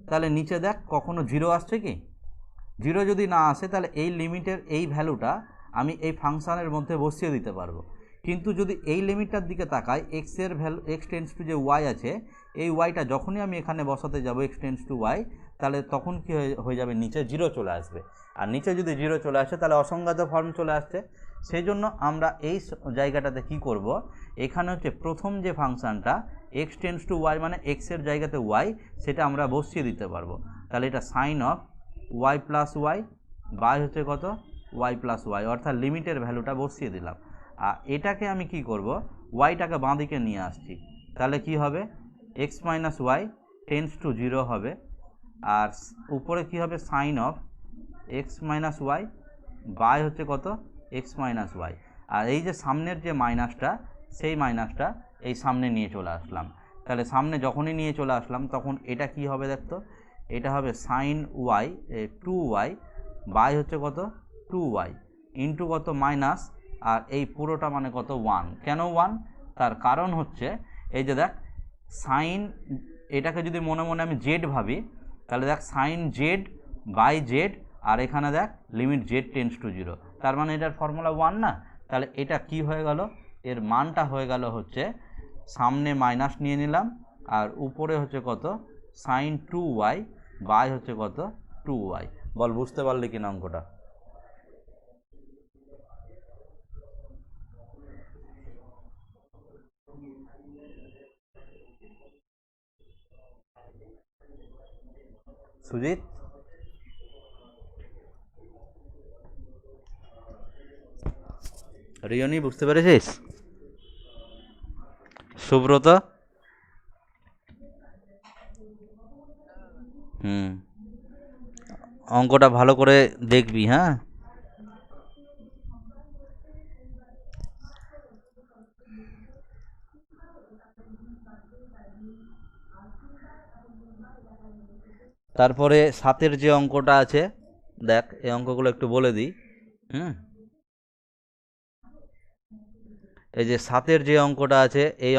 তাহলে নিচে দেখ কখনো জিরো আসছে কি, জিরো যদি না আসে তাহলে এই লিমিটের এই ভ্যালুটা আমি এই ফাংশানের মধ্যে বসিয়ে দিতে পারবো, কিন্তু যদি এই লিমিটটার দিকে তাকাই, এক্সের ভ্যালু এক্স টেন্স টু যে ওয়াই আছে, এই ওয়াইটা যখনই আমি এখানে বসাতে যাব এক্স টেন্স টু ওয়াই, তাহলে তখন কী হয়ে যাবে, নিচে জিরো চলে আসবে। আর নিচে যদি জিরো চলে আসে তাহলে অসংজ্ঞাত ফর্ম চলে আসছে। সেই জন্য আমরা এই জায়গাটাতে কি করব, এখানে হচ্ছে প্রথম যে ফাংশানটা এক্স টেন্স টু ওয়াই মানে এক্সের জায়গাতে ওয়াই, সেটা আমরা বসিয়ে দিতে পারবো। তাহলে এটা sine of y plus y by হচ্ছে কত, ওয়াই প্লাস ওয়াই, অর্থাৎ লিমিটের ভ্যালুটা বসিয়ে দিলাম। আর এটাকে আমি কি করব, ওয়াইটাকে বাঁ দিকে নিয়ে আসছি, তাহলে কি হবে, x minus y tends to zero হবে। আর উপরে কি হবে, sine of x minus y by হচ্ছে কত, এক্স মাইনাস ওয়াই। আর এই যে সামনের যে মাইনাসটা, সেই মাইনাসটা এই সামনে নিয়ে চলে আসলাম। তাহলে সামনে যখনই নিয়ে চলে আসলাম তখন এটা কি হবে দেখতো, এটা হবে sine y two y by হচ্ছে কত, টু ওয়াই ইন্টু কত, মাইনাস, আর এই পুরোটা মানে কত, ওয়ান। কেন ওয়ান, তার কারণ হচ্ছে এই যে দেখ সাইন, এটাকে যদি মনে মনে আমি জেড ভাবি, তাহলে দেখ সাইন জেড বাই জেড, আর এখানে দেখ limit Z tense to zero, তার মানে এটার ফর্মুলা ওয়ান না। তাহলে এটা কি হয়ে গেল, এর মানটা হয়ে গেল হচ্ছে, সামনে মাইনাস নিয়ে নিলাম আর উপরে হচ্ছে কত, সাইন টু ওয়াই বাই হচ্ছে কত, টু ওয়াই। বল বুঝতে পারলি কিনা অঙ্কটা? সুজিত, রিয়নি বুঝতে পেরেছিস? সুব্রত, অঙ্কটা ভালো করে দেখবি, হ্যাঁ। তারপরে সাতের যে অঙ্কটা আছে, দেখ এই অঙ্কগুলো একটু বলে দিই। এই যে সাতের যে অঙ্কটা আছে, এই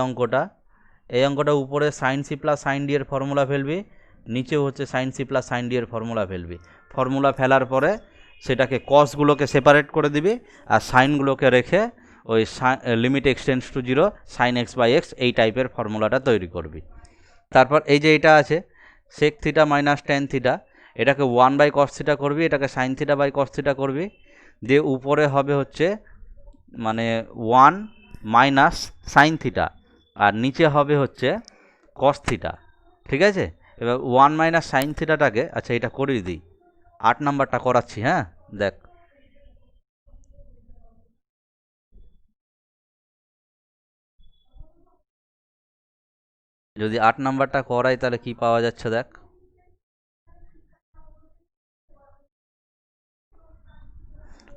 অঙ্কটা উপরে sine C plus sine D এর ফর্মুলা ফেলবি, নিচেও হচ্ছে sine C plus sine D এর ফর্মুলা ফেলবি। ফর্মুলা ফেলার পরে সেটাকে কসগুলোকে সেপারেট করে দিবি, আর সাইনগুলোকে রেখে ওই limit x tends to zero sine x by x এই টাইপের ফর্মুলাটা তৈরি করবি। তারপর এই যে এটা আছে sec theta minus tan theta, এটাকে ওয়ান বাই কস থিটা করবি, এটাকে sine theta by cos theta করবি, দিয়ে উপরে হবে হচ্ছে মানে ওয়ান মাইনাস সাইন থিটা, আর নিচে হবে হচ্ছে কস থিটা। ঠিক আছে, এবার ওয়ান মাইনাস সাইন থিটাটাকে, আচ্ছা এটা করিয়ে দিই, 8 নাম্বারটা করাচ্ছি, হ্যাঁ দেখ। যদি 8 নাম্বারটা করাই তাহলে কি পাওয়া যাচ্ছে দেখ,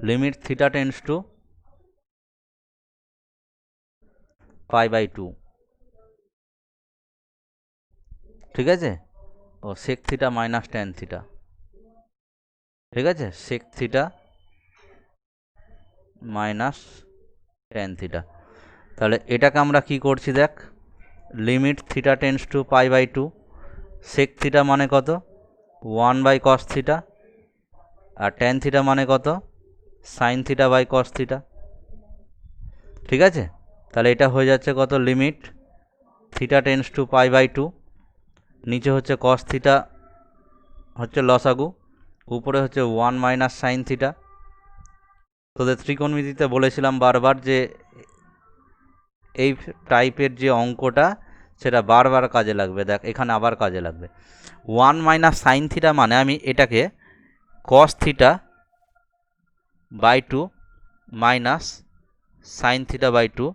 limit theta tends to pi by 2, ঠিক আছে, ও sec theta minus tan theta, ঠিক আছে, sec theta minus tan theta. তাহলে এটাকে আমরা কি করছি দেখ, limit theta tends to pi by 2, sec theta মানে কত, 1 বাই কস থিটা, আর টেন থিটা মানে কত, sine theta by cos theta. ঠিক আছে, তাহলে এটা হয়ে যাচ্ছে কত, limit theta tends to pi by 2, নিচে হচ্ছে কস থিটা হচ্ছে লসাগু, উপরে হচ্ছে 1 মাইনাস সাইন থিটা। তোদের ত্রিকোণমিতিতে বলেছিলাম বারবার যে এই টাইপের যে অঙ্কটা সেটা বারবার কাজে লাগবে, দেখ এখানে আবার কাজে লাগবে। 1 মাইনাস সাইন থিটা মানে আমি এটাকে cos theta by 2 minus sine theta by 2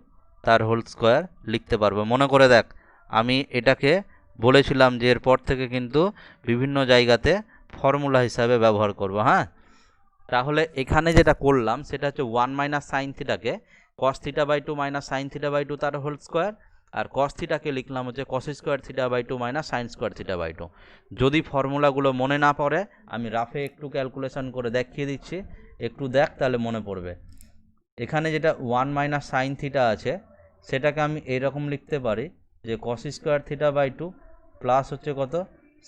তার হোল স্কোয়ার লিখতে পারবো। মনে করে দেখ, আমি এটাকে বলেছিলাম যে এরপর থেকে কিন্তু বিভিন্ন জায়গাতে ফর্মুলা হিসাবে ব্যবহার করব, হ্যাঁ। তাহলে এখানে যেটা করলাম সেটা হচ্ছে 1 মাইনাস সাইন থিটাকে cos theta by 2 minus sine theta by 2 তার হোল স্কোয়ার, আর কস থিটাকে লিখলাম হচ্ছে cos square theta by 2 minus sine square theta by 2। যদি ফর্মুলাগুলো মনে না পড়ে আমি রাফে একটু ক্যালকুলেশন করে দেখিয়ে দিচ্ছি, একটু দেখ তাহলে মনে পড়বে। এখানে যেটা 1 মাইনাস সাইন থিটা আছে সেটাকে আমি এইরকম লিখতে পারি যে cos square theta by 2 plus হচ্ছে কত,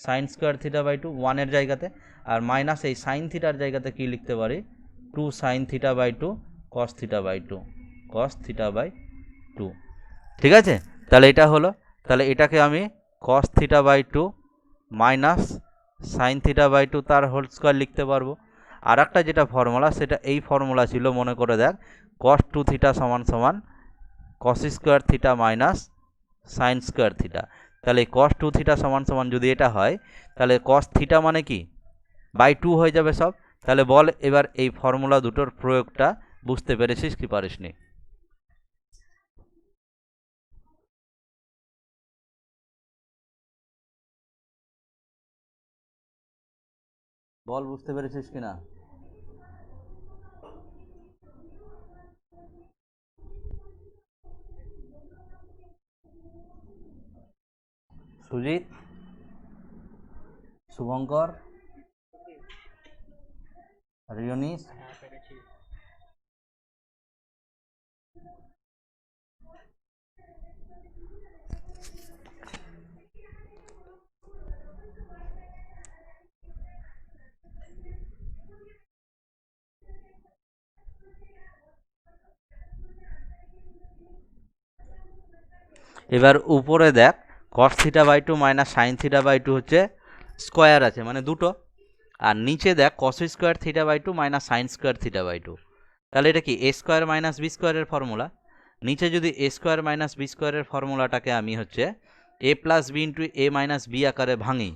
সাইন স্কোয়ার থিটা বাই 2 ওয়ানের জায়গাতে, আর মাইনাস এই সাইন থিটার জায়গাতে কি লিখতে পারি, 2 sine theta by 2 cos theta by 2। Cos theta by two. ঠিক আছে, তাহলে এটা হলো, তাহলে এটাকে আমি cos theta by two minus sine theta by two তার হোল স্কোয়ার লিখতে পারবো। আর একটা যেটা ফর্মুলা, সেটা এই ফর্মুলা ছিল, মনে করে দেখ, কস টু থিটা সমান সমান কস square theta minus sine square theta. তাহলে কস টু থিটা সমান সমান যদি এটা হয়, তাহলে কস থিটা মানে কি বাই টু হয়ে যাবে সব। তাহলে বল এবার এই ফর্মুলা দুটোর প্রয়োগটা বুঝতে পেরেছিস কি পারিসনি? বল বুঝতে পেরেছিস কিনা? সুজিত, শুভঙ্কর, রিয়নিস, এবার উপরে দেখ, cos theta by two minus sine theta by two হচ্ছে স্কোয়ার আছে, মানে দুটো। আর নিচে দেখ cos square theta by two minus sine square theta by two. তাহলে এটা কি এ স্কোয়ার মাইনাস বি স্কোয়ারের ফর্মুলা। নিচে যদি এ স্কোয়ার মাইনাস বি স্কোয়ারের ফর্মুলাটাকে আমি হচ্ছে এ প্লাস বি ইন্টু এ মাইনাস বি আকারে ভাঙি,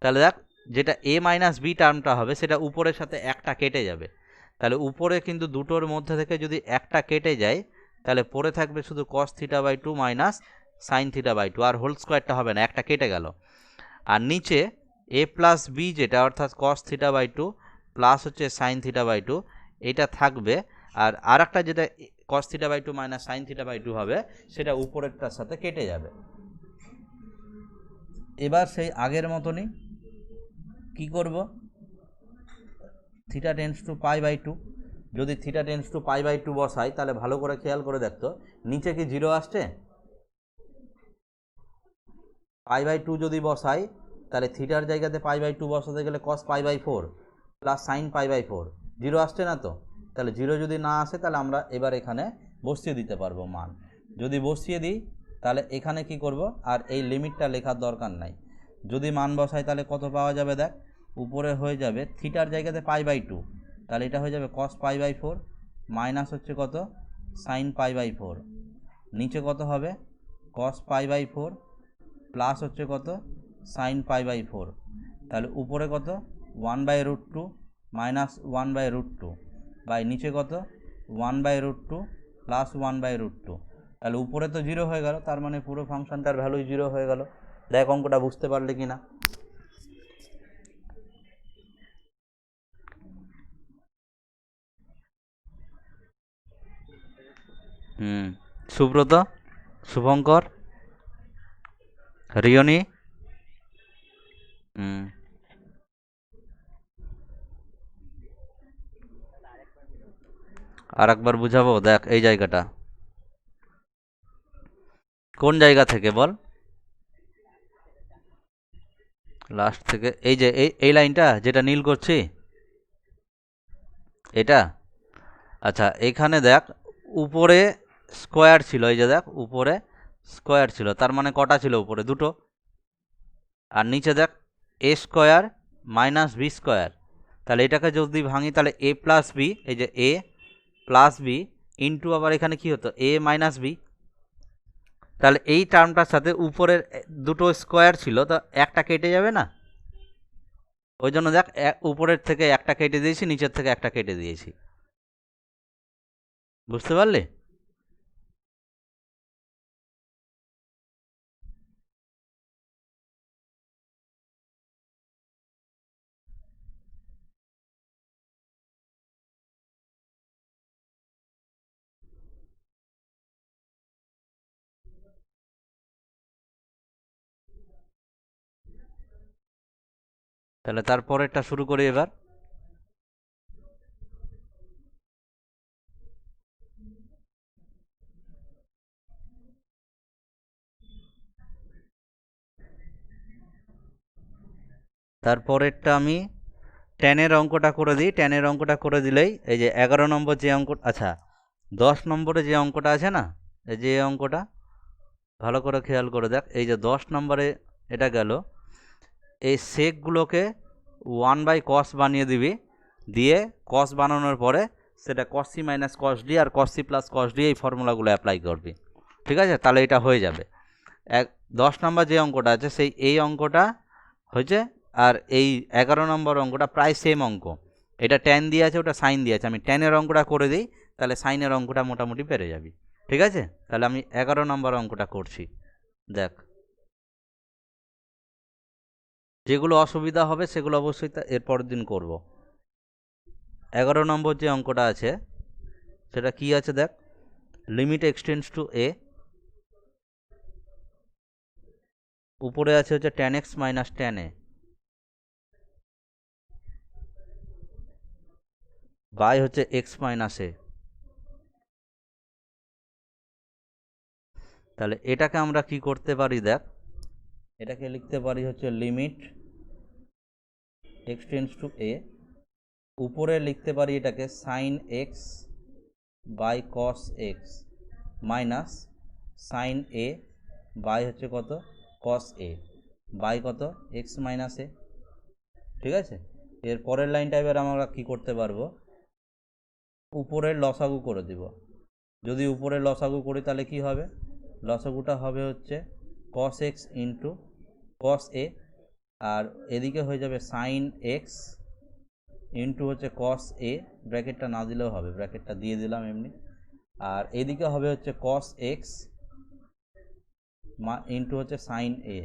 তাহলে দেখ যেটা এ মাইনাস বি টার্মটা হবে সেটা উপরের সাথে একটা কেটে যাবে। তাহলে উপরে কিন্তু দুটোর মধ্যে থেকে যদি একটা কেটে যায়, তাহলে পরে থাকবে শুধু cos theta by two minus sine theta by two, আর হোল স্কোয়ারটা হবে না, একটা কেটে গেল। আর নিচে এ প্লাস বি যেটা অর্থাৎ cos theta by two plus হচ্ছে সাইন থিটা বাই টু, এটা থাকবে। আর একটা যেটা cos theta by two minus sine theta by two হবে, সেটা উপরেরটার সাথে কেটে যাবে। এবার সেই আগের মতনই কি করব, theta tends to pi by two, যদি theta tends to pi by two বসাই, তাহলে ভালো করে খেয়াল করে দেখতো নিচে কি জিরো আসছে? পাই বাই টু যদি বসাই, তাহলে থিটার জায়গাতে পাই বাই টু বসাতে গেলে cos pi by four plus sine pi by four, zero আসছে না তো? তাহলে জিরো যদি না আসে, তাহলে আমরা এবার এখানে বসিয়ে দিতে পারবো মান। যদি বসিয়ে দিই, তাহলে এখানে কি করব, আর এই লিমিটটা লেখার দরকার নাই। যদি মান বসাই, তাহলে কত পাওয়া যাবে দেখ, উপরে হয়ে যাবে থিটার জায়গাতে পাই বাই টু, তাহলে এটা হয়ে যাবে cos pi by four minus হচ্ছে কত সাইন পাই বাই ফোর, নিচে কত হবে cos pi by four plus হচ্ছে কত সাইন পাই বাই ফোর, তাহলে উপরে কত one by root two minus one by root two, by নিচে কত one by root two plus one by root two. তাহলে উপরে তো জিরো হয়ে গেল, তার মানে পুরো ফাংশনটার ভ্যালু জিরো হয়ে গেল। দেখ অঙ্কটা বুঝতে পারলে কি না? সুব্রত, শুভঙ্কর, রিয়নি, আর একবার বুঝাবো, দেখ এই জায়গাটা কোন জায়গা থেকে বল, লাস্ট থেকে, এই যে এই লাইনটা যেটা নীল করছি, এটা। আচ্ছা, এখানে দেখ উপরে স্কোয়ার ছিল, এই যে দেখ উপরে স্কোয়ার ছিল, তার মানে কটা ছিল উপরে? দুটো। আর নিচে দেখ এ স্কোয়ার মাইনাস বি স্কোয়ার, তাহলে এটাকে যদি ভাঙি, তাহলে এ প্লাস বি, এই যে এ প্লাস বি ইন্টু আবার এখানে কি হতো এ মাইনাস বি। তাহলে এই টার্মটার সাথে উপরের দুটো স্কোয়ার ছিল, তো একটা কেটে যাবে না? ওই জন্য দেখ উপরের থেকে একটা কেটে দিয়েছি, নিচের থেকে একটা কেটে দিয়েছি। বুঝতে পারলে? তাহলে তারপরেরটা শুরু করি এবার। তারপরেরটা আমি টেনের অঙ্কটা করে দিই, টেনের অঙ্কটা করে দিলেই এই যে 11 নম্বর যে অঙ্ক, আচ্ছা 10 নম্বরে যে অঙ্কটা আছে না, এই যে অঙ্কটা ভালো করে খেয়াল করে দেখ, এই যে 10 নম্বরে এটা গেল, এই সেকগুলোকে 1/cos বানিয়ে দিবি, দিয়ে cos বানানোর পরে সেটা cos c minus cos d আর cos c plus cos d এই ফর্মুলাগুলো অ্যাপ্লাই করবি। ঠিক আছে, তাহলে এটা হয়ে যাবে। 10 নম্বর যে অঙ্কটা আছে সেই এই অঙ্কটা হয়েছে, আর এই 11 নম্বর অঙ্কটা প্রায় সেম অঙ্ক। এটা ট্যান দিয়ে আছে, ওটা সাইন দিয়ে আছে, আমি ট্যানের অঙ্কটা করে দিই, তাহলে সাইনের অঙ্কটা মোটামুটি পেরে যাবি। ঠিক আছে, তাহলে আমি 11 নম্বর অঙ্কটা করছি, দেখ। যেগুলো অসুবিধা হবে সেগুলো অবশ্যই এর পরের দিন করব। 11 নম্বর যে অঙ্কটা আছে সেটা কি আছে দেখ, লিমিট এক্সটেন্ডস টু এ, উপরে আছে হচ্ছে tan x minus tan a, by হচ্ছে x মাইনাস a। তাহলে এটাকে আমরা কি করতে পারি দেখ, এটাকে লিখতে পারি হচ্ছে লিমিট এক্সটেন্ডস টু এ, উপরে লিখতে পারি এটাকে sine x by cos x minus sine A by হচ্ছে কত কস এ বাই কত এক্স মাইনাস এ। ঠিক আছে, এর পরের লাইনটা এবার আমরা কি করতে পারবো, উপরের লসাগু করে দিব। যদি উপরের লসাগু করি তাহলে কি হবে, লসাগুটা হবে হচ্ছে কস এক্স ইন্টু কস এ, আর এদিকে হয়ে যাবে সাইন এক্স ইন্টু হচ্ছে কস এ, ব্র্যাকেটটা না দিলেও হবে, ব্র্যাকেটটা দিয়ে দিলাম এমনি, আর এদিকে হবে হচ্ছে কস এক্স ইন্টু হচ্ছে সাইন এ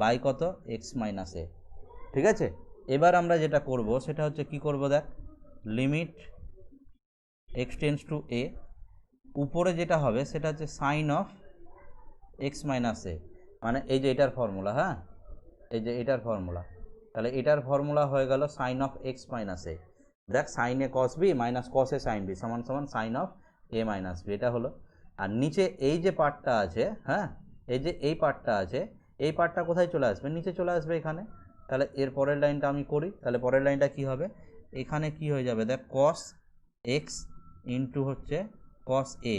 বাই কত এক্স মাইনাস এ। ঠিক আছে, এবার আমরা যেটা করব সেটা হচ্ছে কি করব দেখ, লিমিট এক্সটেন্ডস টু এ, উপরে যেটা হবে সেটা হচ্ছে সাইন অফ এক্স মাইনাস এ, মানে এই যে এটার ফর্মুলা, হ্যাঁ এই যে এটার ফর্মুলা, তাহলে এটার ফর্মুলা হয়ে গেল sine of x minus A. দেখ sine A cos B minus cos A sine B সমান সমান sine of A minus B, এটা হলো। আর নিচে এই যে পার্টটা আছে, হ্যাঁ এই যে এই পার্টটা আছে, এই পার্টটা কোথায় চলে আসবে, নিচে চলে আসবে এখানে। তাহলে এর পরের লাইনটা আমি করি, তাহলে পরের লাইনটা কি হবে, এখানে কি হয়ে যাবে দেখ, কস এক্স ইন্টু হচ্ছে কস এ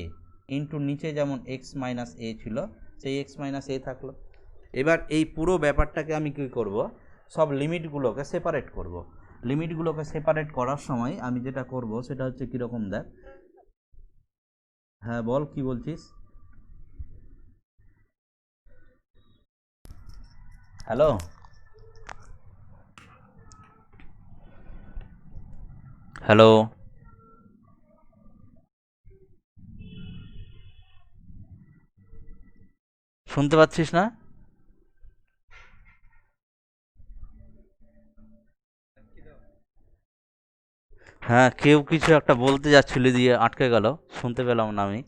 ইন্টু নিচে যেমন এক্স মাইনাস এ ছিল সেই এক্স মাইনাস এ থাকলো। এবার এই পুরো ব্যাপারটাকে আমি কী করব, সব লিমিটগুলোকে সেপারেট করব। লিমিটগুলোকে সেপারেট করার সময় আমি যেটা করব সেটা হচ্ছে কীরকম দেখ, হ্যাঁ বল কি বলছিস, হ্যালো হ্যালো, শুনতে পাচ্ছিস না? হ্যাঁ, কেউ কিছু একটা বলতে যাচ্ছিল দিয়ে আটকে গেল, শুনতে পেলাম না আমি।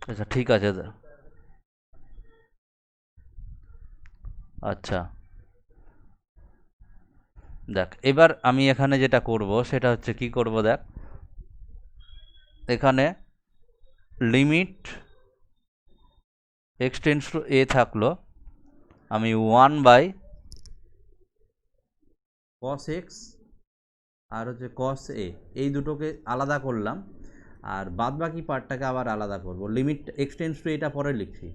আচ্ছা ঠিক আছে, আচ্ছা দেখ, এবার আমি এখানে যেটা করব সেটা হচ্ছে কি করব দেখ, এখানে লিমিট এক্সটেন্ডস টু এ থাকলো, আমি 1/cos এক্স আর হচ্ছে cos এ এই দুটোকে আলাদা করলাম, আর বাদ বাকি পার্টটাকে আবার আলাদা করব। লিমিট এক্সটেন্ডস টু এটা পরে লিখছি,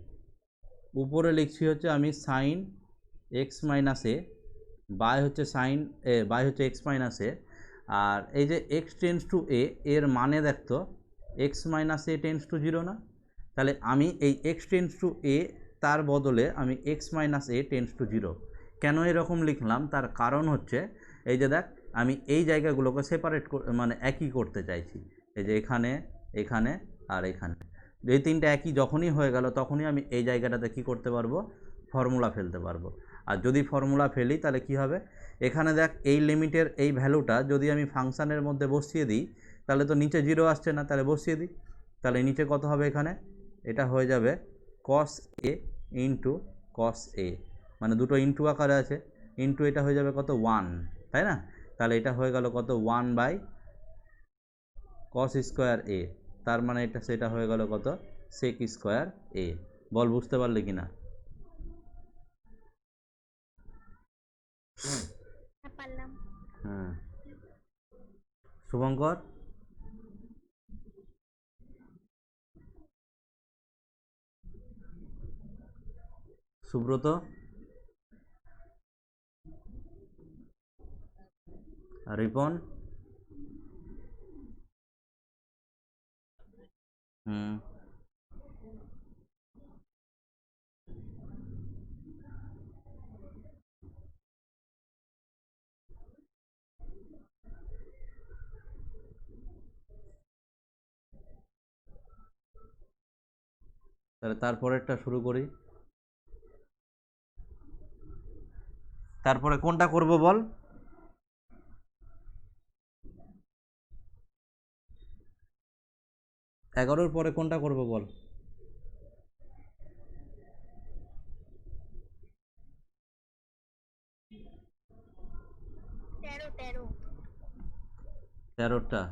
উপরে লিখছি হচ্ছে আমি sine x minus A by হচ্ছে সাইন এ বাই হচ্ছে এক্স মাইনাস এ, আর এই যে এক্স টেন্স টু এ এর মানে দেখতো x minus A tends to zero না, তাহলে আমি এই এক্স টেন্স টু এ তার বদলে আমি x minus A tends to zero. কেন এরকম লিখলাম তার কারণ হচ্ছে, এই যে দেখ আমি এই জায়গাগুলোকে সেপারেট মানে একই করতে চাইছি, এই যে এখানে এখানে আর এখানে, এই তিনটা একই যখনই হয়ে গেল তখনই আমি এই জায়গাটাতে কী করতে পারবো, ফর্মুলা ফেলতে পারবো। আর যদি ফর্মুলা ফেলি তাহলে কি হবে, এখানে দেখ এই লিমিটের এই ভ্যালুটা যদি আমি ফাংশানের মধ্যে বসিয়ে দিই তাহলে তো নিচে জিরো আসছে না, তাহলে বসিয়ে দিই, তাহলে নিচে কত হবে, এখানে এটা হয়ে যাবে কস এ ইন্টু কস এ, মানে দুটো ইন্টু আকারে আছে, ইন্টু এটা হয়ে যাবে কত 1, তাই না, তাহলে এটা হয়ে গেল কত 1/cos স্কোয়ার এ, তার মানে এটা সেটা হয়ে গেল কত সেক স্কোয়ার এ। বল বুঝতে পারলে কি না? পারলাম। হ্যাঁ, শুভঙ্কর, সুব্রত, রিপন। হুম, তাহলে তারপরেরটা শুরু করি। তারপরে কোনটা করব বল? 11-র পরে কোনটা করব বল? 13। 13টা।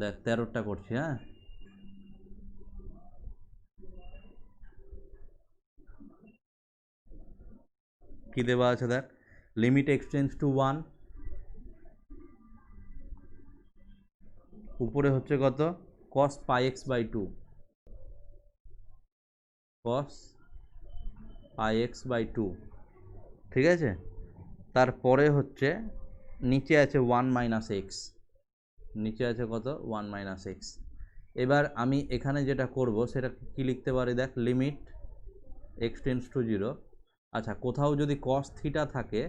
দেখ 13টা করছি, হ্যাঁ। কি দেওয়া আছে দেখ, লিমিট এক্সটেন্স টু 1, উপরে হচ্ছে কত, cos πx/2, cos πx/2, ঠিক আছে। তারপরে হচ্ছে নিচে আছে 1 - x, নিচে আছে কত, 1 - x। এবার আমি এখানে যেটা করব সেটা কি লিখতে পারি দেখ, লিমিট x টেন্স টু 0। আচ্ছা, কোথাও যদি cos থিটা থাকে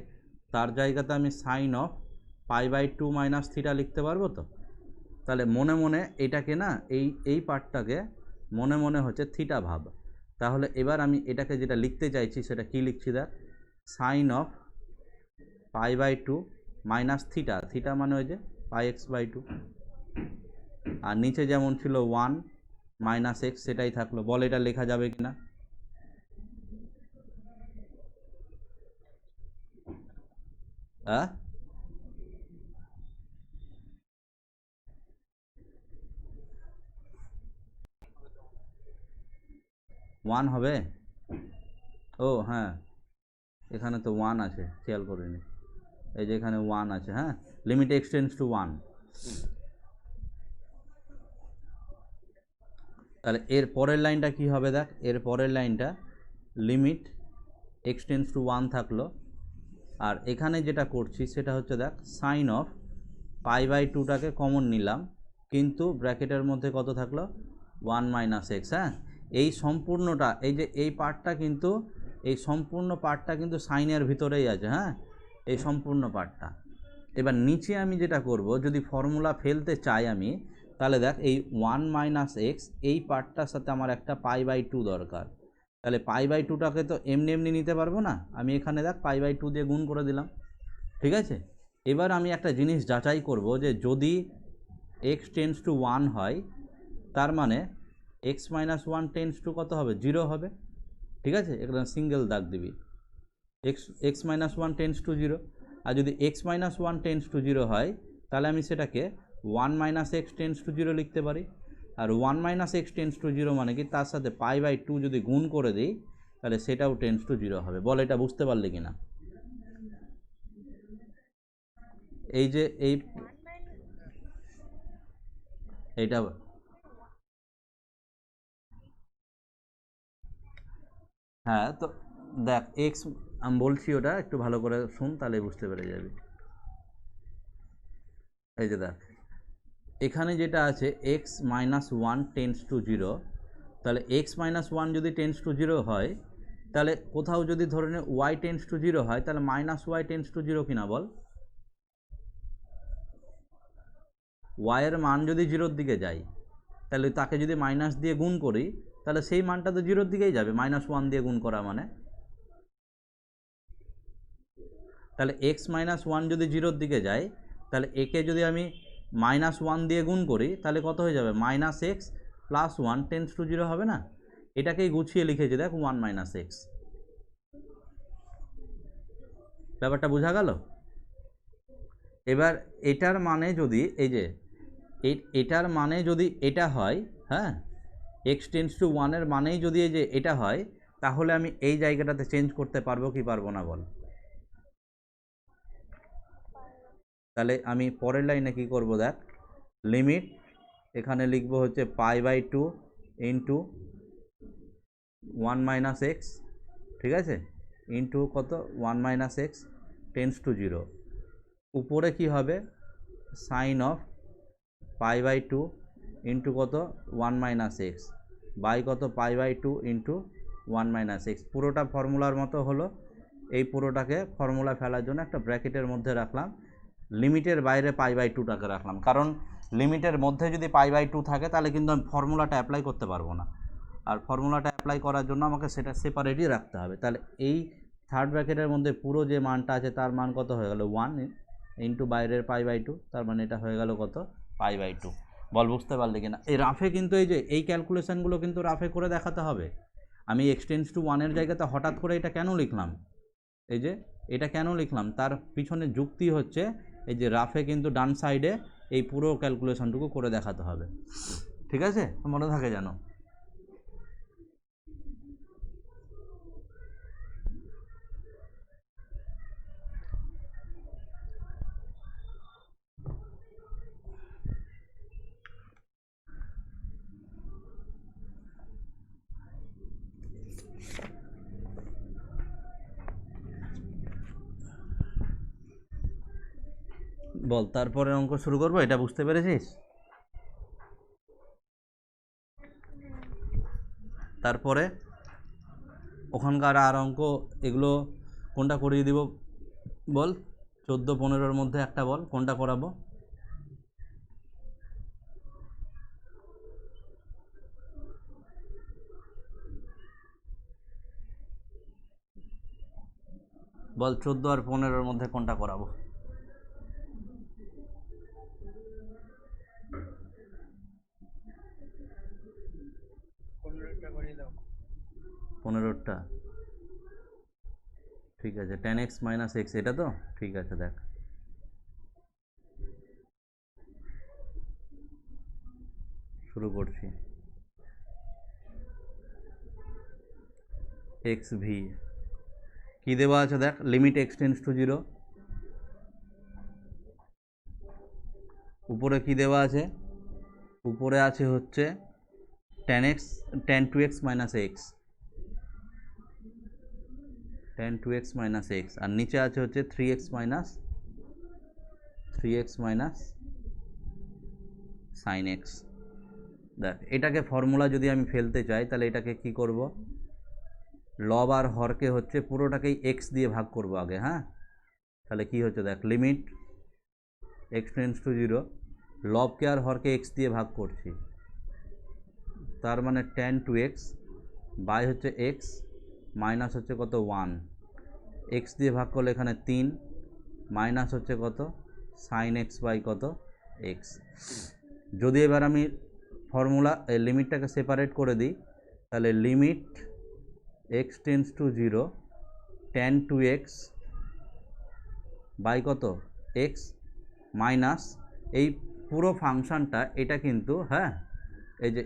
তার জায়গাতে আমি সাইন অফ π/2 - থিটা লিখতে পারবো তো। তাহলে মনে মনে এটাকে না, এই পার্টটাকে মনে মনে হচ্ছে থিটা ভাব। তাহলে এবার আমি এটাকে যেটা লিখতে চাইছি সেটা কি লিখছি দেখ, সাইন অফ π/2 - থিটা, থিটা মানে ওই যে πx/2, আর নিচে যেমন ছিল 1 - x সেটাই থাকলো। বল এটা লেখা যাবে কিনা? হ্যাঁ, 1 হবে। ও হ্যাঁ, এখানে তো 1 আছে, খেয়াল করিনি। এই যে এখানে 1 আছে, হ্যাঁ, লিমিট এক্সটেন্স টু 1। তাহলে এর পরের লাইনটা কি হবে দেখ, এর পরের লাইনটা লিমিট এক্সটেন্স টু 1 থাকলো, আর এখানে যেটা করছি সেটা হচ্ছে দেখ সাইন অফ π/2টাকে কমন নিলাম, কিন্তু ব্র্যাকেটের মধ্যে কত থাকলো, 1 - x। হ্যাঁ, এই সম্পূর্ণটা, এই যে এই পার্টটা কিন্তু, এই সম্পূর্ণ পার্টটা কিন্তু সাইনের ভিতরেই আছে, হ্যাঁ, এই সম্পূর্ণ পার্টটা। এবার নিচে আমি যেটা করব, যদি ফর্মুলা ফেলতে চাই আমি, তাহলে দেখ এই 1 - x, এই পার্টটার সাথে আমার একটা π/2 দরকার। তাহলে π/2টাকে তো এমনি এমনি নিতে পারবো না, আমি এখানে দেখ π/2 দিয়ে গুণ করে দিলাম, ঠিক আছে। এবার আমি একটা জিনিস যাচাই করব যে যদি x টেন্স টু 1 হয়, তার মানে x - 1 টেন্স টু কত হবে, 0 হবে, ঠিক আছে। এখানে সিঙ্গেল দাগ দিবি, x - 1 টেন্স টু 0। আর যদি x - 1 টেন্স টু 0 হয়, তাহলে আমি সেটাকে 1 - x টেন্স টু 0 লিখতে পারি। আর 1 - x টেন্স টু 0 মানে কি, তার সাথে π/2 যদি গুণ করে দিই তাহলে সেটাও টেন্স টু 0 হবে। বল এটা বুঝতে পারলি কিনা? এই যে এইটা, হ্যাঁ, তো দেখ এক্স, আমি বলছি ওটা একটু ভালো করে শুন, তাহলে বুঝতে পেরে যাবি। এই যে দেখ, এখানে যেটা আছে x - 1 টেন্স টু 0, তাহলে x - 1 যদি টেন্স টু 0 হয়, তাহলে কোথাও যদি ধরে নে y টেন্স টু 0 হয়, তাহলে -y টেন্স টু 0 কিনা বল। y এর মান যদি 0-র দিকে যায়, তাহলে তাকে যদি মাইনাস দিয়ে গুণ করি, তাহলে সেই মানটা তো 0-র দিকেই যাবে, -1 দিয়ে গুণ করা মানে। তাহলে x - 1 যদি 0-র দিকে যায়, তাহলে একে যদি আমি -1 দিয়ে গুণ করি, তাহলে কত হয়ে যাবে, -x + 1 টেন্স টু 0 হবে না। এটাকেই গুছিয়ে লিখেছি দেখ, 1 - x। ব্যাপারটা বোঝা গেল? এবার এটার মানে যদি, এই যে এটার মানে যদি এটা হয়, হ্যাঁ, এক্স টেন্স টু ওয়ানের মানেই যদি এই যে এটা হয়, তাহলে আমি এই জায়গাটাতে চেঞ্জ করতে পারবো কি পারবো না বল? তাহলে আমি পরের লাইনে কি করব দেখ, লিমিট এখানে লিখবো হচ্ছে π/2 ইন্টু 1 মাইনাস এক্স, ঠিক আছে, ইন্টু কত 1 মাইনাস এক্স টেন্স টু 0। উপরে কি হবে সাইন অফ π/2 ইন্টু কত 1 মাইনাস এক্স বাই কত π/2 ইন্টু 1 মাইনাস এক্স। পুরোটা ফর্মুলার মতো হলো। এই পুরোটাকে ফর্মুলা ফেলার জন্য একটা ব্র্যাকেটের মধ্যে রাখলাম, লিমিটের বাইরে π/2টাকে রাখলাম, কারণ লিমিটের মধ্যে যদি π/2 থাকে তাহলে কিন্তু আমি ফর্মুলাটা অ্যাপ্লাই করতে পারবো না, আর ফর্মুলাটা অ্যাপ্লাই করার জন্য আমাকে সেটা সেপারেটই রাখতে হবে। তাহলে এই থার্ড ব্র্যাকেটের মধ্যে পুরো যে মানটা আছে তার মান কত হয়ে গেল 1 ইন্টু বাইরের π/2, তার মানে এটা হয়ে গেল কত π/2। বল বুঝতে পারলে কিনা? এই রাফে কিন্তু এই যে এই ক্যালকুলেশনগুলো কিন্তু রাফে করে দেখাতে হবে। আমি এক্স টেন্স টু 1-এর জায়গাতে হঠাৎ করে এটা কেন লিখলাম, এই যে এটা কেন লিখলাম তার পিছনে যুক্তি হচ্ছে এই যে রাফে কিন্তু ডান সাইডে এই পুরো ক্যালকুলেশনটুকু করে দেখাতে হবে, ঠিক আছে, মনে থাকে জানো। বল তারপরে অঙ্ক শুরু করবো, এটা বুঝতে পেরেছিস? তারপরে ওখানকার আর অঙ্ক এগুলো কোনটা করিয়ে দিব বল? 14-15-র মধ্যে একটা বল কোনটা করাবো? বল 14 আর 15-র মধ্যে কোনটা করাবো? 15টা, ঠিক আছে, tan x মাইনাস এক্স, এটা তো ঠিক আছে। দেখ শুরু করছি। এক্স ভি কী দেওয়া আছে দেখ, লিমিট এক্স টেন্স টু 0। উপরে কি দেওয়া আছে? উপরে আছে হচ্ছে tan 2x minus x, tan 2x minus x, আর নিচে আছে হচ্ছে 3x মাইনাস সাইন এক্স। দেখ এটাকে ফর্মুলা যদি আমি ফেলতে চাই তাহলে এটাকে কি করব, লব আর হরকে হচ্ছে পুরোটাকেই এক্স দিয়ে ভাগ করব আগে, হ্যাঁ। তাহলে কি হচ্ছে দেখ, লিমিট এক্স টেন্স টু 0, লবকে আর হরকে এক্স দিয়ে ভাগ করছি, তার মানে tan 2x বাই হচ্ছে এক্স মাইনাস হচ্ছে কত 1, এক্স দিয়ে ভাগ করলে এখানে 3 মাইনাস হচ্ছে কত সাইন এক্স বাই কত এক্স। যদি এবার আমি ফর্মুলা লিমিটটাকে সেপারেট করে দিই, তাহলে limit x tends to 0 tan 2x by কত এক্স মাইনাস এই পুরো ফাংশানটা, এটা কিন্তু হ্যাঁ এই যে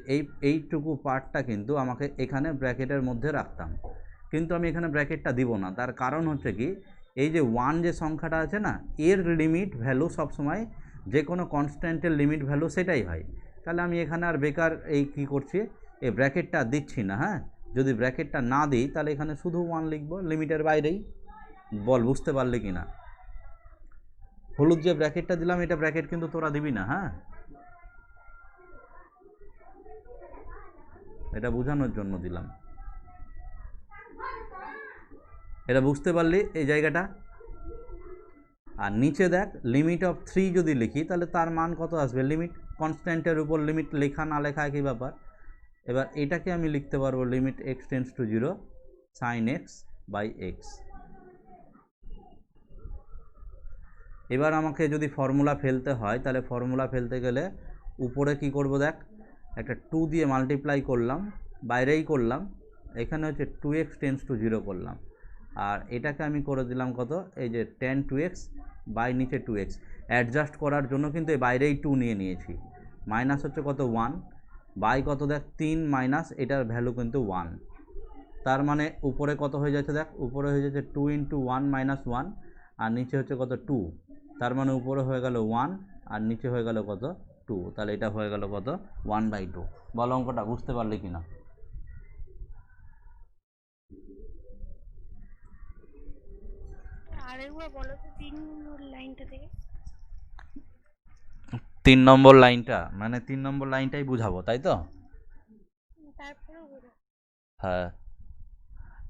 এইটুকু পার্টটা কিন্তু আমাকে এখানে ব্র্যাকেটের মধ্যে রাখতাম, কিন্তু আমি এখানে ব্র্যাকেটটা দিব না। তার কারণ হচ্ছে কি, এই যে 1 যে সংখ্যাটা আছে না, এর লিমিট ভ্যালু সবসময় যে কোনো কনস্ট্যান্টের লিমিট ভ্যালু সেটাই হয়। তাহলে আমি এখানে আর বেকার এই কী করছি, এই ব্র্যাকেটটা দিচ্ছি না, হ্যাঁ। যদি ব্র্যাকেটটা না দিই তাহলে এখানে শুধু 1 লিখব লিমিটের বাইরেই। বল বুঝতে পারলে কি না? হলুদ যে ব্র্যাকেটটা দিলাম এটা ব্র্যাকেট কিন্তু তোরা দিবি না, হ্যাঁ, এটা বোঝানোর জন্য দিলাম। এটা বুঝতে পারলি এই জায়গাটা? আর নিচে দেখ লিমিট অফ 3 যদি লিখি তাহলে তার মান কত আসবে, লিমিট কনস্ট্যান্টের উপর লিমিট লেখা না লেখা একই ব্যাপার। এবার এটাকে আমি লিখতে পারবো limit x tends to 0 sine x by x. এবার আমাকে যদি ফর্মুলা ফেলতে হয় তাহলে ফর্মুলা ফেলতে গেলে উপরে কি করব দেখ, একটা 2 দিয়ে মাল্টিপ্লাই করলাম, বাইরেই করলাম, এখানে হচ্ছে 2x টেন্স টু 0 করলাম, আর এটাকে আমি করে দিলাম কত, এই যে tan 2x বাই নিচে 2x। অ্যাডজাস্ট করার জন্য কিন্তু এই বাইরেই 2 নিয়ে নিয়েছি, মাইনাস হচ্ছে কত 1 বাই কত দেখ 3 মাইনাস এটার ভ্যালু কিন্তু 1, তার মানে উপরে কত হয়ে যাচ্ছে দেখ, উপরে হয়ে যাচ্ছে 2 ইন্টু 1 মাইনাস 1, আর নিচে হচ্ছে কত 2, তার মানে উপরে হয়ে গেল 1 আর নিচে হয়ে গেল কত 2, তাহলে এটা হয়ে গেল কত 1/2। বলো অঙ্কটা বুঝতে পারলে কিনা? আরেকবার বলো তো 3 নম্বর লাইনটা থেকে। 3 নম্বর লাইনটা মানে 3 নম্বর লাইনটাই বুঝাবো তাই তো? তারপরেও বলো। হ্যাঁ,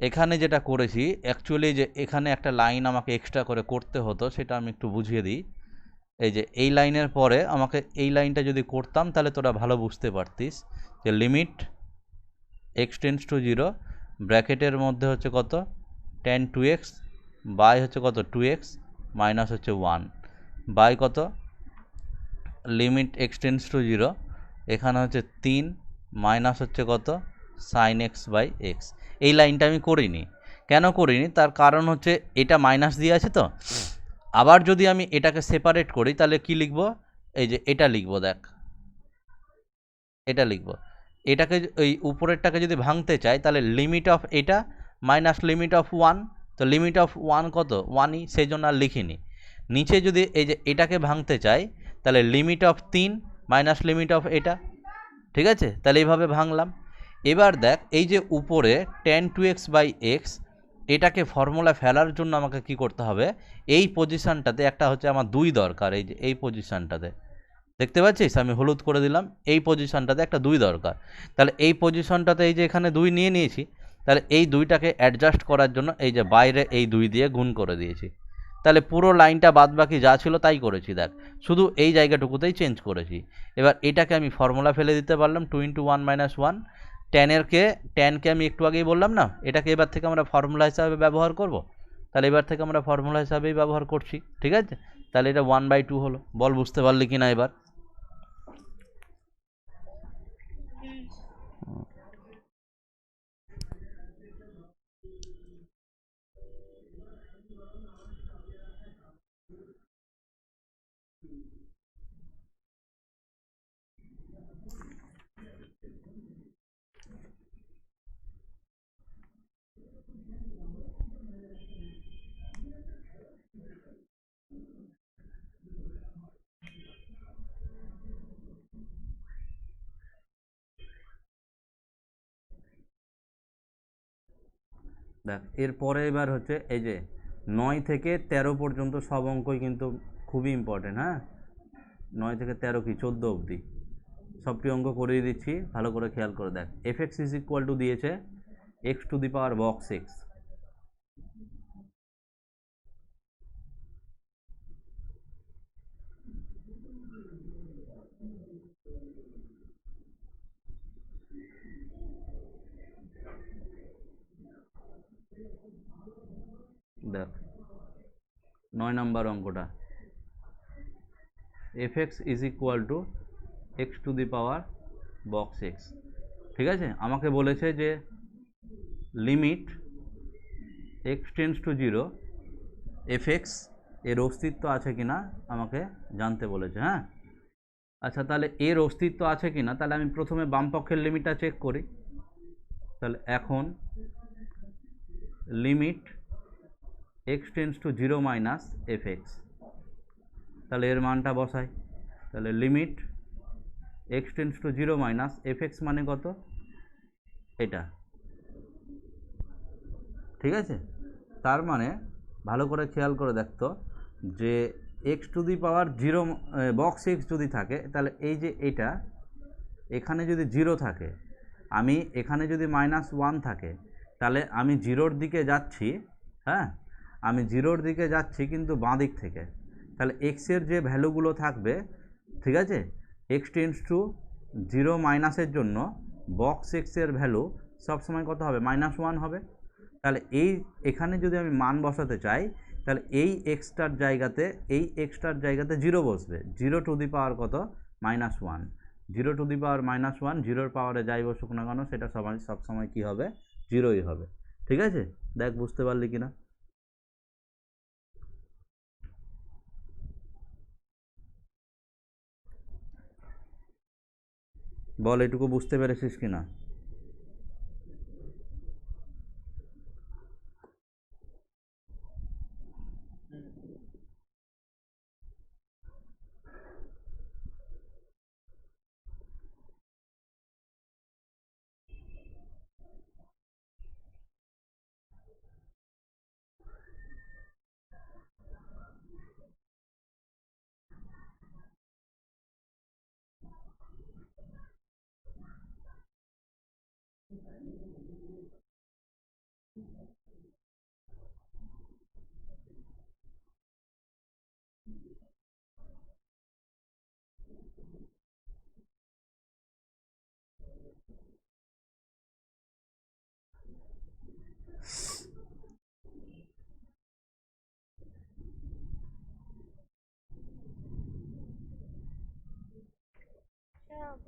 এখানে যেটা করেছি অ্যাকচুয়ালি যে এখানে একটা লাইন আমাকে এক্সট্রা করে করতে হতো, সেটা আমি একটু বুঝিয়ে দিই। এই যে এই লাইনের পরে আমাকে এই লাইনটা যদি করতাম তাহলে তোরা ভালো বুঝতে পারতিস যে limit x tends to zero, ব্র্যাকেটের মধ্যে হচ্ছে কত tan 2x বাই হচ্ছে কত 2x মাইনাস হচ্ছে 1 বাই কত limit x tends to zero, এখানে হচ্ছে 3 মাইনাস হচ্ছে কত সাইন এক্স বাই এক্স। এই লাইনটা আমি করিনি, কেন করিনি তার কারণ হচ্ছে এটা মাইনাস দিয়ে আছে তো। আবার যদি আমি এটাকে সেপারেট করি তাহলে কি লিখব, এই যে এটা লিখব, দেখ এটা লিখব, এটাকে ওই উপরেরটাকে যদি ভাঙতে চাই তাহলে লিমিট অফ এটা মাইনাস লিমিট অফ 1, তো লিমিট অফ 1 কত 1ই, সেই জন্য আর লিখিনি। নিচে যদি এই যে এটাকে ভাঙতে চাই তাহলে limit of 3 minus limit of এটা, ঠিক আছে, তাহলে এইভাবে ভাঙলাম। এবার দেখ এই যে উপরে tan 2x বাই এক্স, এটাকে ফর্মুলা ফেলার জন্য আমাকে কি করতে হবে, এই পজিশানটাতে একটা হচ্ছে আমার 2 দরকার, এই যে এই পজিশানটাতে দেখতে পাচ্ছিস আমি হলুদ করে দিলাম, এই পজিশনটাতে একটা 2 দরকার। তাহলে এই পজিশনটাতে এই যে এখানে 2 নিয়ে নিয়েছি, তাহলে এই 2টাকে অ্যাডজাস্ট করার জন্য এই যে বাইরে এই 2 দিয়ে গুণ করে দিয়েছি। তাহলে পুরো লাইনটা বাদ বাকি যা ছিল তাই করেছি, দেখ শুধু এই জায়গাটুকুতেই চেঞ্জ করেছি। এবার এটাকে আমি ফর্মুলা ফেলে দিতে পারলাম 2 ইন্টু 1 মাইনাস 1, ট্যানকে আমি একটু আগেই বললাম না, এটাকে এবার থেকে আমরা ফর্মুলা হিসাবে ব্যবহার করব। তাহলে এবার থেকে আমরা ফর্মুলা হিসাবেই ব্যবহার করছি, ঠিক আছে। তাহলে এটা 1/2 হলো। বল বুঝতে পারলি কি না এবার? দেখ এরপরে এবার হচ্ছে এই যে 9 থেকে 13 পর্যন্ত সব অঙ্কই কিন্তু খুবই ইম্পর্টেন্ট। হ্যাঁ, 9 থেকে 13 কি 14 অবধি সবটি অঙ্ক করিয়ে দিচ্ছি, ভালো করে খেয়াল করে দেখ। F x is equal to দিয়েছে x to the power box x, দেখ 9 নম্বর অঙ্কটা f x is equal to x to the power box x, ঠিক আছে। আমাকে বলেছে যে limit x tends to zero f x এর অস্তিত্ব আছে কিনা আমাকে জানতে বলেছে। হ্যাঁ, আচ্ছা তাহলে এর অস্তিত্ব আছে কিনা, তাহলে আমি প্রথমে বাম পক্ষের লিমিটটা চেক করি। তাহলে এখন limit x tends to zero minus F x, তাহলে এর মানটা বসাই। তাহলে limit x tends to zero minus F x মানে কত, এটা, ঠিক আছে। তার মানে ভালো করে খেয়াল করে দেখতো যে x to the power zero box x যদি থাকে তাহলে এই যে এটা এখানে যদি জিরো থাকে, আমি এখানে যদি -1 থাকে তাহলে আমি জিরোর দিকে যাচ্ছি। হ্যাঁ, আমি জিরোর দিকে যাচ্ছি কিন্তু বাঁ দিক থেকে, তাহলে এক্সের যে ভ্যালুগুলো থাকবে, ঠিক আছে, এক্স টেন্স টু জিরো মাইনাসের জন্য বক্স এক্সের ভ্যালু সবসময় কত হবে -1 হবে। তাহলে এখানে যদি আমি মান বসাতে চাই তাহলে এই এক্সটার জায়গাতে জিরো বসবে, জিরো টু দি পাওয়ার কত -1, জিরো টু দি পাওয়ার -1, জিরোর পাওয়ারে যাই বসুক না কেন সেটা সবসময় কী হবে, জিরোই হবে, ঠিক আছে। দেখ বুঝতে পারলি কিনা। বল এটুকু বুঝতে পেরেছিস কিনা?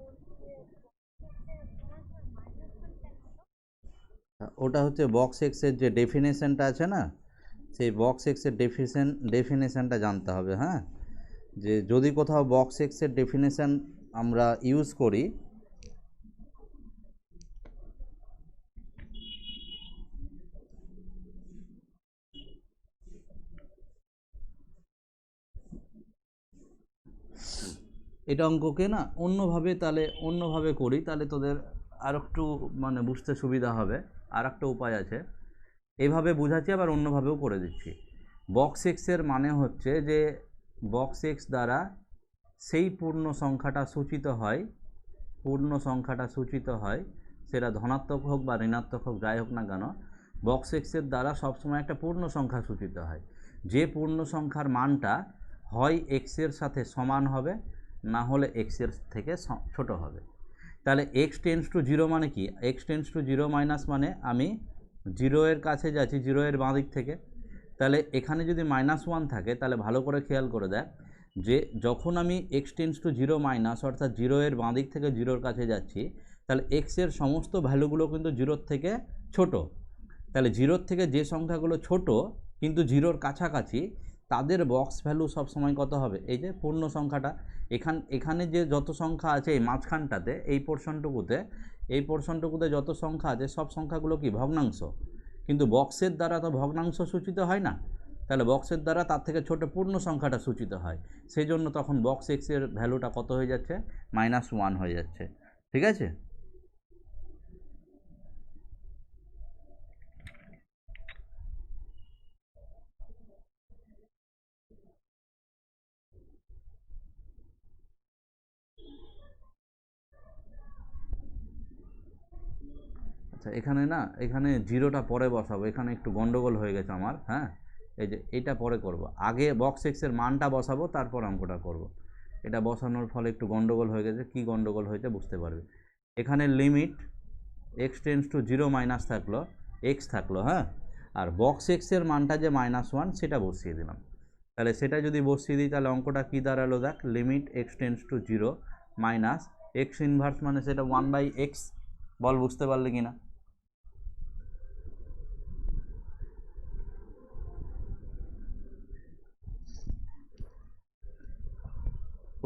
বলছি যে মাইনাস ওয়ান কেন হলো? ওটা হচ্ছে বক্স এক্সের যে ডেফিনেশনটা আছে না, সেই বক্স এক্সের ডেফিনেশনটা জানতে হবে। হ্যাঁ, যে যদি কোথাও বক্স এক্সের ডেফিনেশন আমরা ইউজ করি, এটা অঙ্ককে না অন্যভাবে করি, তাহলে তোদের আর একটু মানে বুঝতে সুবিধা হবে। আর একটা উপায় আছে, এইভাবে বোঝাচ্ছি আবার অন্যভাবেও করে দিচ্ছি। বক্স এক্সের মানে হচ্ছে যে বক্স এক্স দ্বারা সেই পূর্ণ সংখ্যাটা সূচিত হয়, সেটা ধনাত্মক হোক বা ঋণাত্মক হোক, যাই হোক না কেন, বক্স এক্সের দ্বারা সবসময় একটা পূর্ণ সংখ্যা সূচিত হয়। যে পূর্ণ সংখ্যার মানটা হয় এক্সের সাথে সমান হবে, না হলে এক্সের থেকে ছোট হবে। তাহলে এক্স টেন্স টু জিরো মানে কি? X tends to zero minus মানে আমি জিরো এর কাছে যাচ্ছি, জিরো এর বাঁ দিক থেকে। তাহলে এখানে যদি -1 থাকে, তাহলে ভালো করে খেয়াল করে দেখ যে যখন আমি x tends to zero minus অর্থাৎ জিরো এর বাঁ দিক থেকে জিরোর কাছে যাচ্ছি, তাহলে এক্সের সমস্ত ভ্যালুগুলো কিন্তু জিরোর থেকে ছোট। তাহলে জিরোর থেকে যে সংখ্যাগুলো ছোট কিন্তু জিরোর কাছাকাছি, তাদের বক্স ভ্যালু সবসময় কত হবে? এই যে পূর্ণ সংখ্যাটা, এখানে যে যত সংখ্যা আছে এই মাঝখানটাতে, এই পোর্শনটুকুতে যত সংখ্যা আছে সব সংখ্যাগুলো কি ভগ্নাংশ, কিন্তু বক্সের দ্বারা তো ভগ্নাংশ সূচিত হয় না। তাহলে বক্সের দ্বারা তার থেকে ছোট পূর্ণ সংখ্যাটা সূচিত হয়, সেই জন্য তখন বক্স এক্সের ভ্যালুটা কত হয়ে যাচ্ছে? -1 হয়ে যাচ্ছে। ঠিক আছে? আচ্ছা, এখানে জিরোটা পরে বসাবো, এখানে একটু গন্ডগোল হয়ে গেছে আমার। হ্যাঁ, এই যে এটা পরে করব, আগে বক্স এক্সের মানটা বসাবো, তারপর অঙ্কটা করব। এটা বসানোর ফলে একটু গন্ডগোল হয়ে গেছে, কি গন্ডগোল হয়েছে বুঝতে পারবে। এখানে limit x tends to zero minus থাকলো, এক্স থাকলো। হ্যাঁ, আর বক্স এক্সের মানটা যে -1 সেটা বসিয়ে দিলাম। তাহলে সেটা যদি বসিয়ে দিই, তাহলে অঙ্কটা কী দাঁড়ালো দেখ, limit x tends to zero minus x inverse মানে সেটা 1/x। বল বুঝতে পারলে কি না?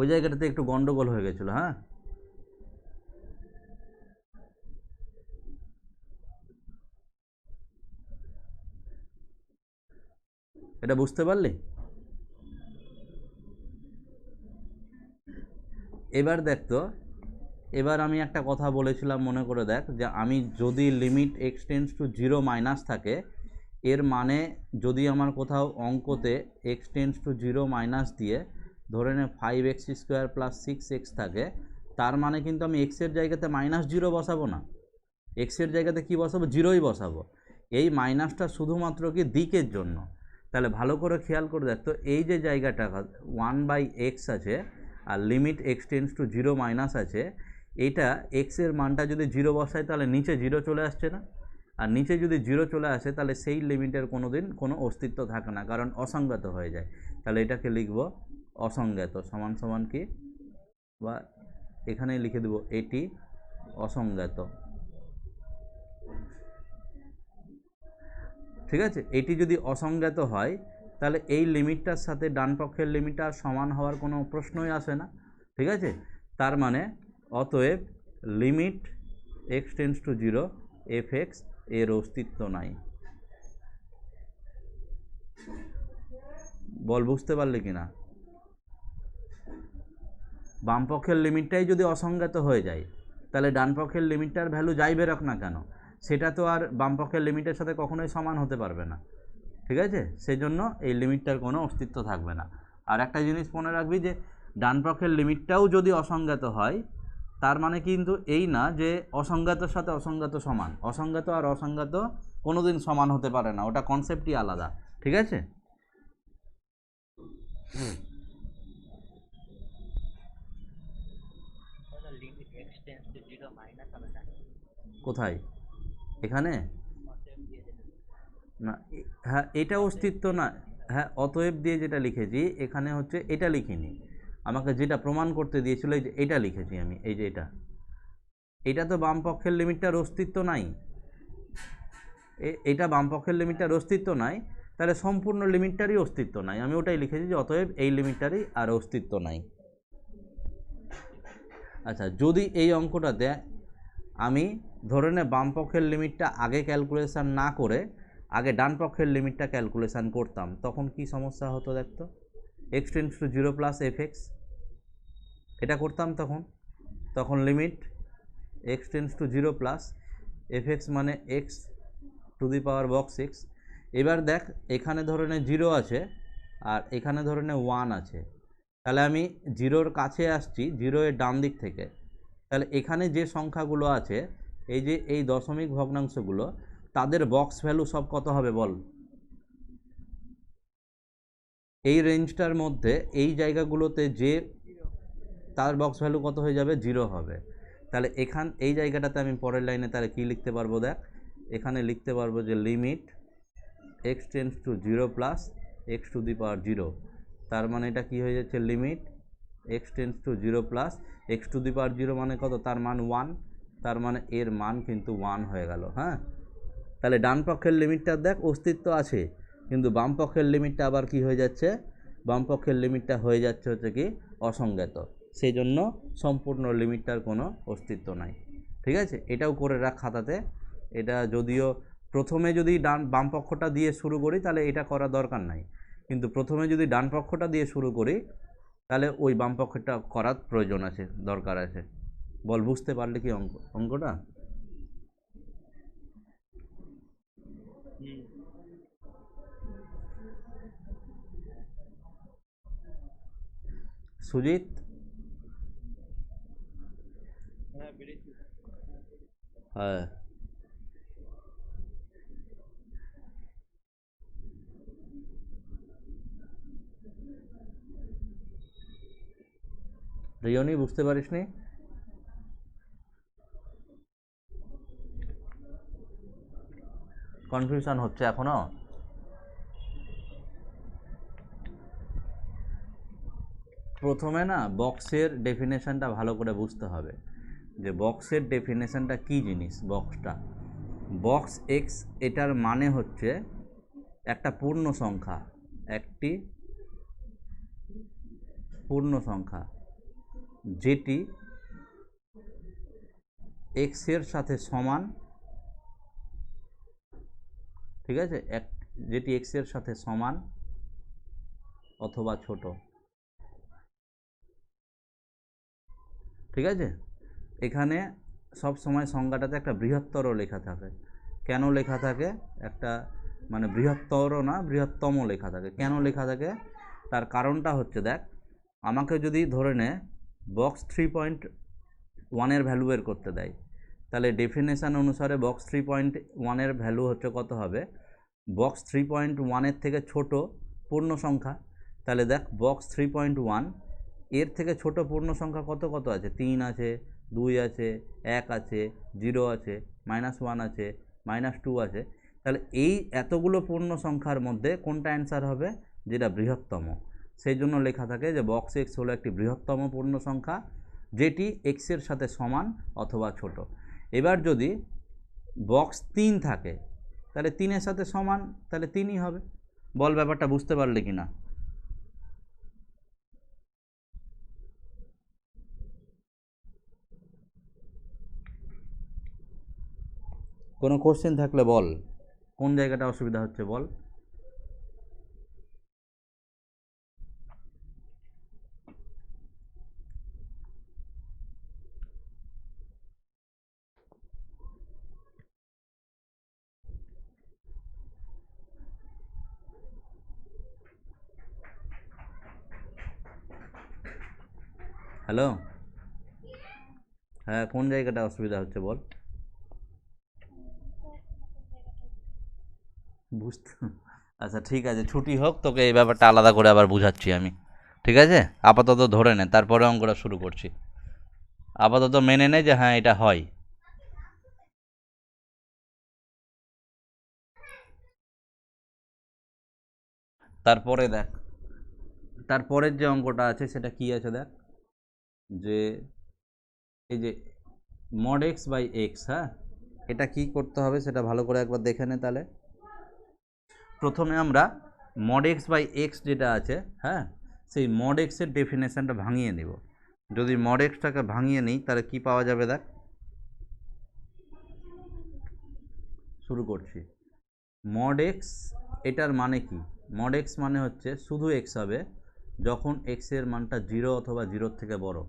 ওই জায়গাটাতে একটু গন্ডগোল হয়ে গেছিলো। হ্যাঁ, এটা বুঝতে পারলি? এবার দেখ তো, এবার আমি একটা কথা বলেছিলাম মনে করে দেখ, যে আমি যদি limit x tends to zero minus থাকে, এর মানে যদি আমার কোথাও অঙ্কতে x tends to zero minus দিয়ে ধরে নে 5x² + 6x থাকে, তার মানে কিন্তু আমি এক্সের জায়গাতে -0 বসাবো না, এক্সের জায়গাতে কি বসাবো? জিরোই বসাবো। এই মাইনাসটা শুধুমাত্র কি দিকের জন্য। তাহলে ভালো করে খেয়াল করে দেখ তো, এই যে জায়গাটা 1/x আছে আর limit x tends to zero minus আছে, এইটা এক্সের মানটা যদি জিরো বসায়, তাহলে নিচে জিরো চলে আসছে না? আর নিচে যদি জিরো চলে আসে, তাহলে সেই লিমিটের কোনো অস্তিত্ব থাকে না, কারণ অসংজ্ঞাত হয়ে যায়। তাহলে এটাকে লিখব অসংজ্ঞাত সমান সমান কি, বা এখানেই লিখে দেব এটি অসংজ্ঞাত। ঠিক আছে? এটি যদি অসংজ্ঞাত হয়, তাহলে এই লিমিটটার সাথে ডান পক্ষের লিমিটটা সমান হওয়ার কোনো প্রশ্নই আসে না। ঠিক আছে? তার মানে অতএব limit x tends to zero f x এর অস্তিত্ব নাই। বল বুঝতে পারলে কি না? বাম পক্ষের লিমিটটাই যদি অসংজ্ঞাত হয়ে যায় তাহলে ডান পক্ষের লিমিটটার ভ্যালু যাই বেরোক না কেন সেটা তো আর বাম পক্ষের লিমিটের সাথে কখনোই সমান হতে পারবে না, ঠিক আছে? সেই জন্য এই লিমিটটার কোনো অস্তিত্ব থাকবে না। আর একটা জিনিস মনে রাখবি যে ডান পক্ষের লিমিটটাও যদি অসংজ্ঞাত হয় তার মানে কিন্তু এই না যে অসংজ্ঞাতের সাথে অসংজ্ঞাত সমান। অসংজ্ঞাত আর অসংজ্ঞাত কোনোদিন সমান হতে পারে না, ওটা কনসেপ্টই আলাদা, ঠিক আছে? কোথায়? এখানে না, হ্যাঁ এটা অস্তিত্ব না। হ্যাঁ অতএব দিয়ে যেটা লিখেছি এখানে হচ্ছে এটা লিখিনি, আমাকে যেটা প্রমাণ করতে দিয়েছিল এই যে এটা লিখেছি আমি, এই যে এটা তো বাম পক্ষের লিমিটটার অস্তিত্ব নাই। এটা বাম পক্ষের লিমিটটার অস্তিত্ব নাই, তাহলে সম্পূর্ণ লিমিটটারই অস্তিত্ব নাই। আমি ওটাই লিখেছি যে অতএব এই লিমিটটারই আর অস্তিত্ব নাই। আচ্ছা, যদি এই অঙ্কটাতে আমি ধরে নে বাম পক্ষের লিমিটটা আগে ক্যালকুলেশান না করে আগে ডান পক্ষের লিমিটটা ক্যালকুলেশান করতাম তখন কি সমস্যা হতো দেখতো? X tends to zero plus f x এটা করতাম, তখন limit x tends to zero plus f x মানে x to the power box x. এবার দেখ এখানে ধরে নে জিরো আছে আর এখানে ধরে নে ওয়ান আছে, তাহলে আমি জিরোর কাছে আসছি জিরো এর ডান দিক থেকে, তাহলে এখানে যে সংখ্যাগুলো আছে এই যে এই দশমিক ভগ্নাংশগুলো তাদের বক্স ভ্যালু সব কত হবে বল? এই রেঞ্জটার মধ্যে এই জায়গাগুলোতে যে তার বক্স ভ্যালু কত হয়ে যাবে? জিরো হবে। তাহলে এই জায়গাটাতে আমি পরের লাইনে তাহলে কী লিখতে পারবো দেখ, এখানে লিখতে পারবো যে limit x tends to zero plus x to the power zero. তার মানে এটা কী হয়ে যাচ্ছে? Limit x tends to zero plus x to the power zero মানে কত? তার মান ওয়ান, তার মানে এর মান কিন্তু ওয়ান হয়ে গেল। হ্যাঁ, তাহলে ডান পক্ষের লিমিটটার দেখ অস্তিত্ব আছে, কিন্তু বাম পক্ষের লিমিটটা আবার কি হয়ে যাচ্ছে? বাম পক্ষের লিমিটটা হয়ে যাচ্ছে হচ্ছে কি অসংজ্ঞাত, সেই জন্য সম্পূর্ণ লিমিটটার কোনো অস্তিত্ব নাই, ঠিক আছে? এটাও করে রাখ খাতাতে। এটা যদিও প্রথমে যদি বাম পক্ষটা দিয়ে শুরু করি তাহলে এটা করার দরকার নাই, কিন্তু প্রথমে যদি ডান পক্ষটা দিয়ে শুরু করি তাহলে ওই বাম পক্ষটা করার প্রয়োজন আছে, দরকার আছে। বল বুঝতে পারলে কি অঙ্কটা? সুজিত, হ্যাঁ রিয়নি বুঝতে পারিস নি? কনফিউশন হচ্ছে এখনো? প্রথমে না বক্সের ডেফিনেশনটা ভালো করে বুঝতে হবে যে বক্সের ডেফিনেশনটা কী জিনিস। বক্স এক্স এটার মানে হচ্ছে একটা পূর্ণ সংখ্যা, একটি পূর্ণ সংখ্যা যেটি এক্সের সাথে সমান, ঠিক আছে? যেটি এক্সের সাথে সমান অথবা ছোট, ঠিক আছে? এখানে সব সময় সংজ্ঞাটাতে একটা বৃহত্তর লেখা থাকে। কেন লেখা থাকে? একটা মানে বৃহত্তর না বৃহত্তম লেখা থাকে। কেন লেখা থাকে? তার কারণটা হচ্ছে দেখ, আমাকে যদি ধরে নে বক্স 3.1 ভ্যালু বের করতে দেয়, তাহলে ডেফিনেশান অনুসারে বক্স 3.1 ভ্যালু হচ্ছে কত হবে? বক্স 3.1 থেকে ছোট পূর্ণ সংখ্যা। তাহলে দেখ বক্স 3.1 এর থেকে ছোট পূর্ণ সংখ্যা কত কত আছে? 3 আছে, 2 আছে, 1 আছে, 0 আছে, -1 আছে, -2 আছে। তাহলে এই এতগুলো পূর্ণ সংখ্যার মধ্যে কোনটা অ্যান্সার হবে? যেটা বৃহত্তম। সেই জন্য লেখা থাকে যে বক্স এক্স হলো একটি বৃহত্তম পূর্ণ সংখ্যা যেটি এক্সের সাথে সমান অথবা ছোট। এবার যদি বক্স 3 থাকে তাহলে 3-এর সাথে সমান, তাহলে 3ই হবে। বল ব্যাপারটা বুঝতে পারলে কি না? কোনো কোশ্চেন থাকলে বল, কোন জায়গাটা অসুবিধা হচ্ছে বল। হ্যালো, হ্যাঁ কোন জায়গাটা অসুবিধা হচ্ছে বল। বুঝতে, আচ্ছা ঠিক আছে, ছুটি হোক, তোকে এই ব্যাপারটা আলাদা করে আবার বুঝাচ্ছি আমি, ঠিক আছে। আপাতত ধরে নে, তারপরে অঙ্কটা শুরু করছি। আপাতত মেনে নে যে হ্যাঁ এটা হয়। তারপরে দেখ, তারপরের যে অঙ্কটা আছে সেটা কি আছে দেখ, যে এই যে মড এক্স বাই এক্স, হ্যাঁ এটা কি করতে হবে সেটা ভালো করে একবার দেখে নে। তাহলে প্রথমে আমরা মড এক্স বাই এক্স যেটা আছে, হ্যাঁ সেই মড এক্সের ডেফিনেশনটা ভাঙিয়ে নেব। যদি মড এক্সটাকে ভাঙিয়ে নিই তাহলে কি পাওয়া যাবে দেখ, শুরু করছি। মড এক্স এটার মানে কি, মড এক্স মানে হচ্ছে শুধু এক্স হবে যখন এক্সের মানটা 0 অথবা 0 থেকে বড়,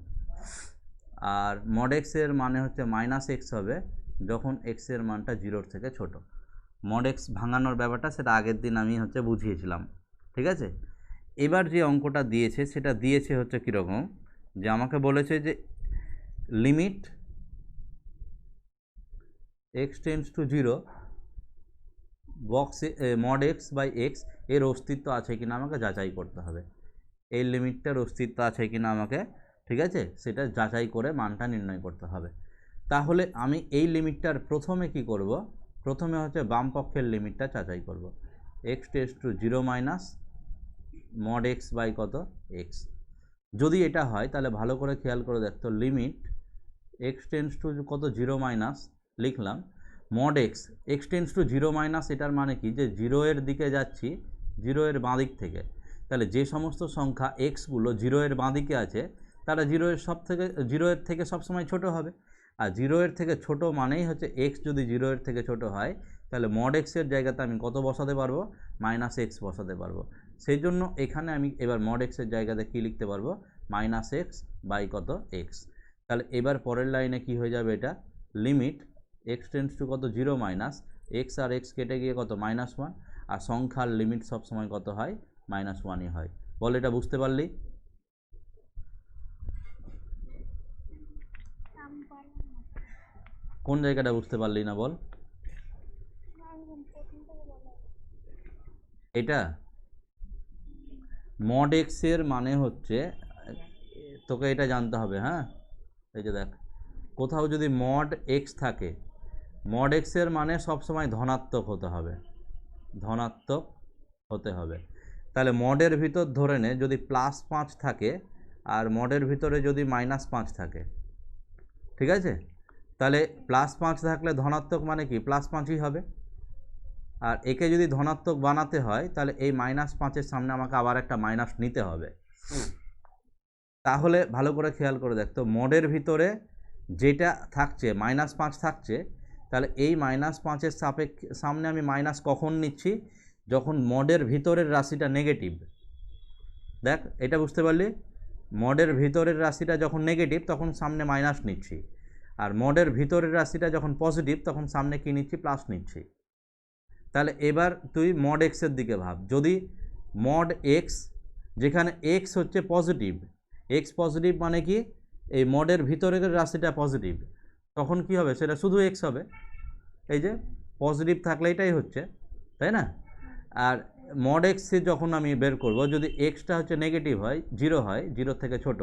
আর মড এক্সের মানে হচ্ছে মাইনাস এক্স হবে যখন এক্সের মানটা 0 থেকে ছোট। মড এক্স ভাঙানোর ব্যাপারটা সেটা আগের দিন আমি হচ্ছে বুঝিয়েছিলাম, ঠিক আছে। এবার যে অঙ্কটা দিয়েছে সেটা দিয়েছে হচ্ছে কীরকম, যে আমাকে বলেছে যে লিমিট এক্স টেন্ডস টু 0 বক্সে মড এক্স বাই এক্স এর অস্তিত্ব আছে কিনা আমাকে যাচাই করতে হবে। এই লিমিটটার অস্তিত্ব আছে কিনা আমাকে, ঠিক আছে, সেটা যাচাই করে মানটা নির্ণয় করতে হবে। তাহলে আমি এই লিমিটটার প্রথমে কি করব, প্রথমে হচ্ছে বাম পক্ষের লিমিটটা যাচাই করব। X tends to 0 minus mod x by কত এক্স। যদি এটা হয় তাহলে ভালো করে খেয়াল করে দেখতো, লিমিট এক্স টেন্ডস টু কত 0 মাইনাস লিখলাম mod x, x tends to 0 minus, এটার মানে কি যে 0 এর দিকে যাচ্ছি, 0 এর বাঁ দিক থেকে। তাহলে যে সমস্ত সংখ্যা এক্সগুলো 0 এর বাঁ দিকে আছে তারা 0 এর থেকে সবসময় ছোট হবে। আর 0 এর থেকে ছোট মানেই হচ্ছে এক্স যদি 0 এর থেকে ছোট হয় তাহলে মড এক্সের জায়গাতে আমি কত বসাতে পারবো, মাইনাস এক্স বসাতে পারবো। সেই জন্য এখানে আমি এবার মড এক্সের জায়গাতে কী লিখতে পারবো, মাইনাস এক্স বাই কত এক্স। তাহলে এবার পরের লাইনে কি হয়ে যাবে, এটা লিমিট এক্স টেন্ডস টু কত 0 মাইনাস এক্স, আর এক্স কেটে গিয়ে কত -1, আর সংখ্যার লিমিট সবসময় কত হয়, -1ই হয়। বল এটা বুঝতে পারলি? কোন জায়গাটা বুঝতে পারলি না বল। এটা মড এক্সের মানে হচ্ছে, তোকে এটা জানতে হবে, হ্যাঁ এই যে দেখ, কোথাও যদি মড এক্স থাকে, মড এক্সের মানে সবসময় ধনাত্মক হতে হবে, ধনাত্মক হতে হবে। তাহলে মডের ভিতর ধরে নে যদি +5 থাকে আর মডের ভিতরে যদি -5 থাকে, ঠিক আছে, তাহলে +5 থাকলে ধনাত্মক মানে কি +5ই হবে। আর একে যদি ধনাত্মক বানাতে হয় তাহলে এই -5-এর সামনে আমাকে আবার একটা মাইনাস নিতে হবে। তাহলে ভালো করে খেয়াল করে দেখতো, মডের ভিতরে যেটা থাকছে -5 থাকছে, তাহলে এই -5-এর সামনে আমি মাইনাস কখন নিচ্ছি, যখন মডের ভিতরের রাশিটা নেগেটিভ। দেখ এটা বুঝতে পারলি, মডের ভিতরের রাশিটা যখন নেগেটিভ তখন সামনে মাইনাস নিচ্ছি, আর মডের ভিতরের রাশিটা যখন পজিটিভ তখন সামনে কী নিচ্ছি, প্লাস নিচ্ছি। তাহলে এবার তুই মড এক্সের দিকে ভাব, যদি মড এক্স, যেখানে এক্স হচ্ছে পজিটিভ, এক্স পজিটিভ মানে কি এই মডের ভিতরের রাশিটা পজিটিভ, তখন কি হবে, সেটা শুধু এক্স হবে। এই যে পজিটিভ থাকলে এটাই হচ্ছে, তাই না। আর মড এক্সে যখন আমি বের করব, যদি এক্সটা হচ্ছে নেগেটিভ হয়, 0 হয়, 0 থেকে ছোট,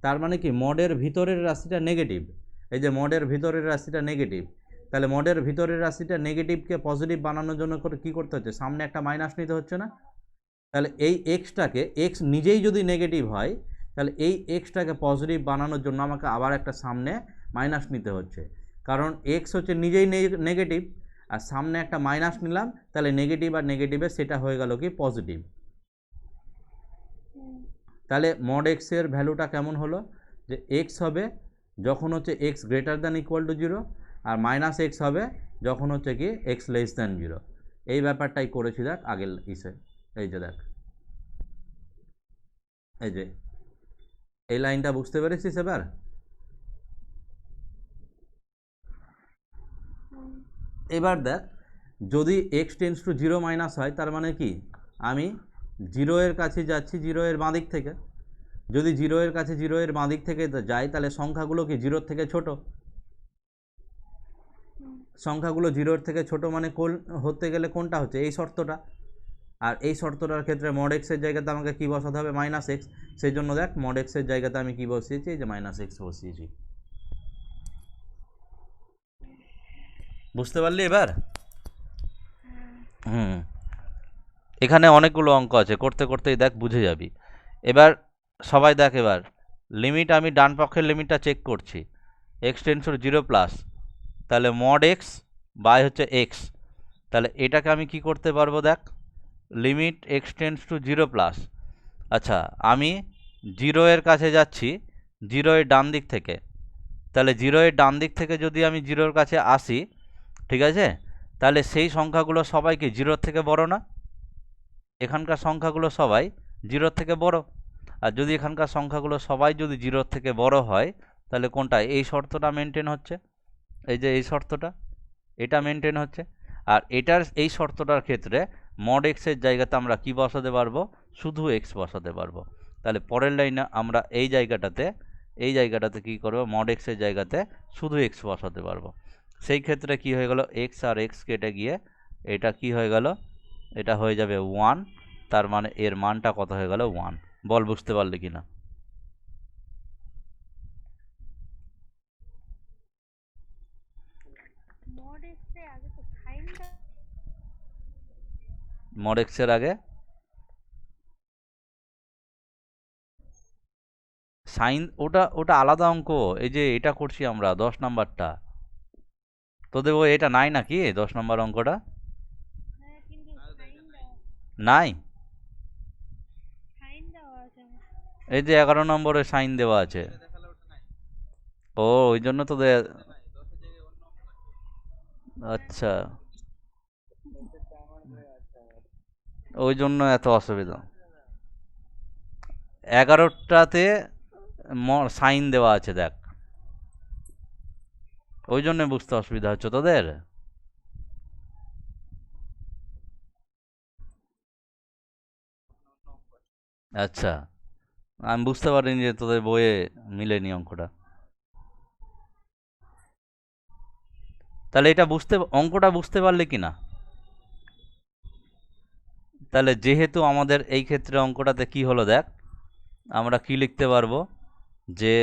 তার মানে কি মডের ভিতরের রাশিটা নেগেটিভ। এই যে মডের ভিতরের রাশিটা নেগেটিভ, তাহলে মডের ভিতরের রাশিটা নেগেটিভকে পজিটিভ বানানোর জন্য করে কী করতে হচ্ছে, সামনে একটা মাইনাস নিতে হচ্ছে না। তাহলে এই এক্সটাকে, এক্স নিজেই যদি নেগেটিভ হয় তাহলে এই এক্সটাকে পজিটিভ বানানোর জন্য আমাকে আবার একটা সামনে মাইনাস নিতে হচ্ছে, কারণ এক্স হচ্ছে নিজেই নেগেটিভ, আর সামনে একটা মাইনাস নিলাম, তাহলে নেগেটিভ আর নেগেটিভে সেটা হয়ে গেল কি পজিটিভ। তাহলে মড এক্সের ভ্যালুটা কেমন হলো, যে এক্স হবে যখন হচ্ছে x greater than equal to 0, আর -x হবে যখন হচ্ছে কি এক্স লেস দ্যান জিরো। এই ব্যাপারটাই করেছি দেখ আগের ইসে। এই যে দেখ, এই যে এই লাইনটা বুঝতে পেরেছিস এবার? এবার দেখ, যদি x tends to zero minus হয় তার মানে কি আমি জিরো এর কাছে যাচ্ছি জিরো এর বাঁ দিক থেকে। যদি জিরো এর কাছে জিরো এর বাঁ দিক থেকে যাই তাহলে সংখ্যাগুলো কি জিরোর থেকে ছোট। সংখ্যাগুলো জিরোর থেকে ছোট মানে কোন হতে গেলে কোনটা হচ্ছে এই শর্তটা। আর এই শর্তটার ক্ষেত্রে মড এক্সের জায়গাতে আমাকে কী বসাতে হবে, মাইনাস এক্স। সেই জন্য দেখ মড এক্সের জায়গাতে আমি কী বসিয়েছি, এই যে মাইনাস এক্স বসিয়েছি। বুঝতে পারলি এবার? হুম। এখানে অনেকগুলো অঙ্ক আছে, করতে করতেই দেখ বুঝে যাবি। এবার সবাই দেখ, এবার লিমিট আমি ডান পক্ষের লিমিটটা চেক করছি, x tends to zero plus, তাহলে মড এক্স বাই হচ্ছে এক্স। তাহলে এটাকে আমি কি করতে পারবো দেখ, limit x tends to zero plus. আচ্ছা, আমি জিরো এর কাছে যাচ্ছি জিরো এর ডান দিক থেকে, তাহলে জিরো এর ডান দিক থেকে যদি আমি জিরোর কাছে আসি, ঠিক আছে, তাহলে সেই সংখ্যাগুলো সবাই কি জিরোর থেকে বড় না? এখানকার সংখ্যাগুলো সবাই জিরোর থেকে বড়। আর যদি এখানকার সংখ্যাগুলো সবাই যদি জিরোর থেকে বড় হয়, তাহলে কোনটা এই শর্তটা মেনটেন হচ্ছে, এই যে এই শর্তটা, এটা মেনটেন হচ্ছে। আর এটার এই শর্তটার ক্ষেত্রে মড এক্সের জায়গাতে আমরা কি বসাতে পারবো, শুধু এক্স বসাতে পারবো। তাহলে পরের লাইনে আমরা এই জায়গাটাতে কি করব, মড এক্সের জায়গাতে শুধু এক্স বসাতে পারবো। সেই ক্ষেত্রে কি হয়ে গেল, এক্স আর এক্স কেটে গিয়ে এটা কি হয়ে গেল, এটা হয়ে যাবে 1। তার মানে এর মানটা কত হয়ে গেল, 1। বল বুঝতে পারলি কিনা? মড এক্সের আগে তো সাইনটা মড এক্সের আগে সাইন, ওটা ওটা আলাদা অঙ্ক। এই যে এটা করছি আমরা 10 নাম্বারটা, তোদের ওই এটা নাই নাকি 10 নম্বর অঙ্কটা? হ্যাঁ, কিন্তু নাই? সাইন দেওয়া আছে আমার। এই যে 11 নম্বরে সাইন দেওয়া আছে। ও, ওই জন্য তোদের, আচ্ছা, ওই জন্য এত অসুবিধা। 11টাতে সাইন দেওয়া আছে দেখ, ওই জন্য বুঝতে অসুবিধা হচ্ছে তোদের। আচ্ছা, আমি বুঝতে পারিনি যে তোদের বইয়ে মিলেনি অঙ্কটা। তাহলে এটা অঙ্কটা বুঝতে পারলে কি না? তাহলে যেহেতু আমাদের এই ক্ষেত্রে অঙ্কটাতে কি হলো দেখ, আমরা কি লিখতে পারবো, যে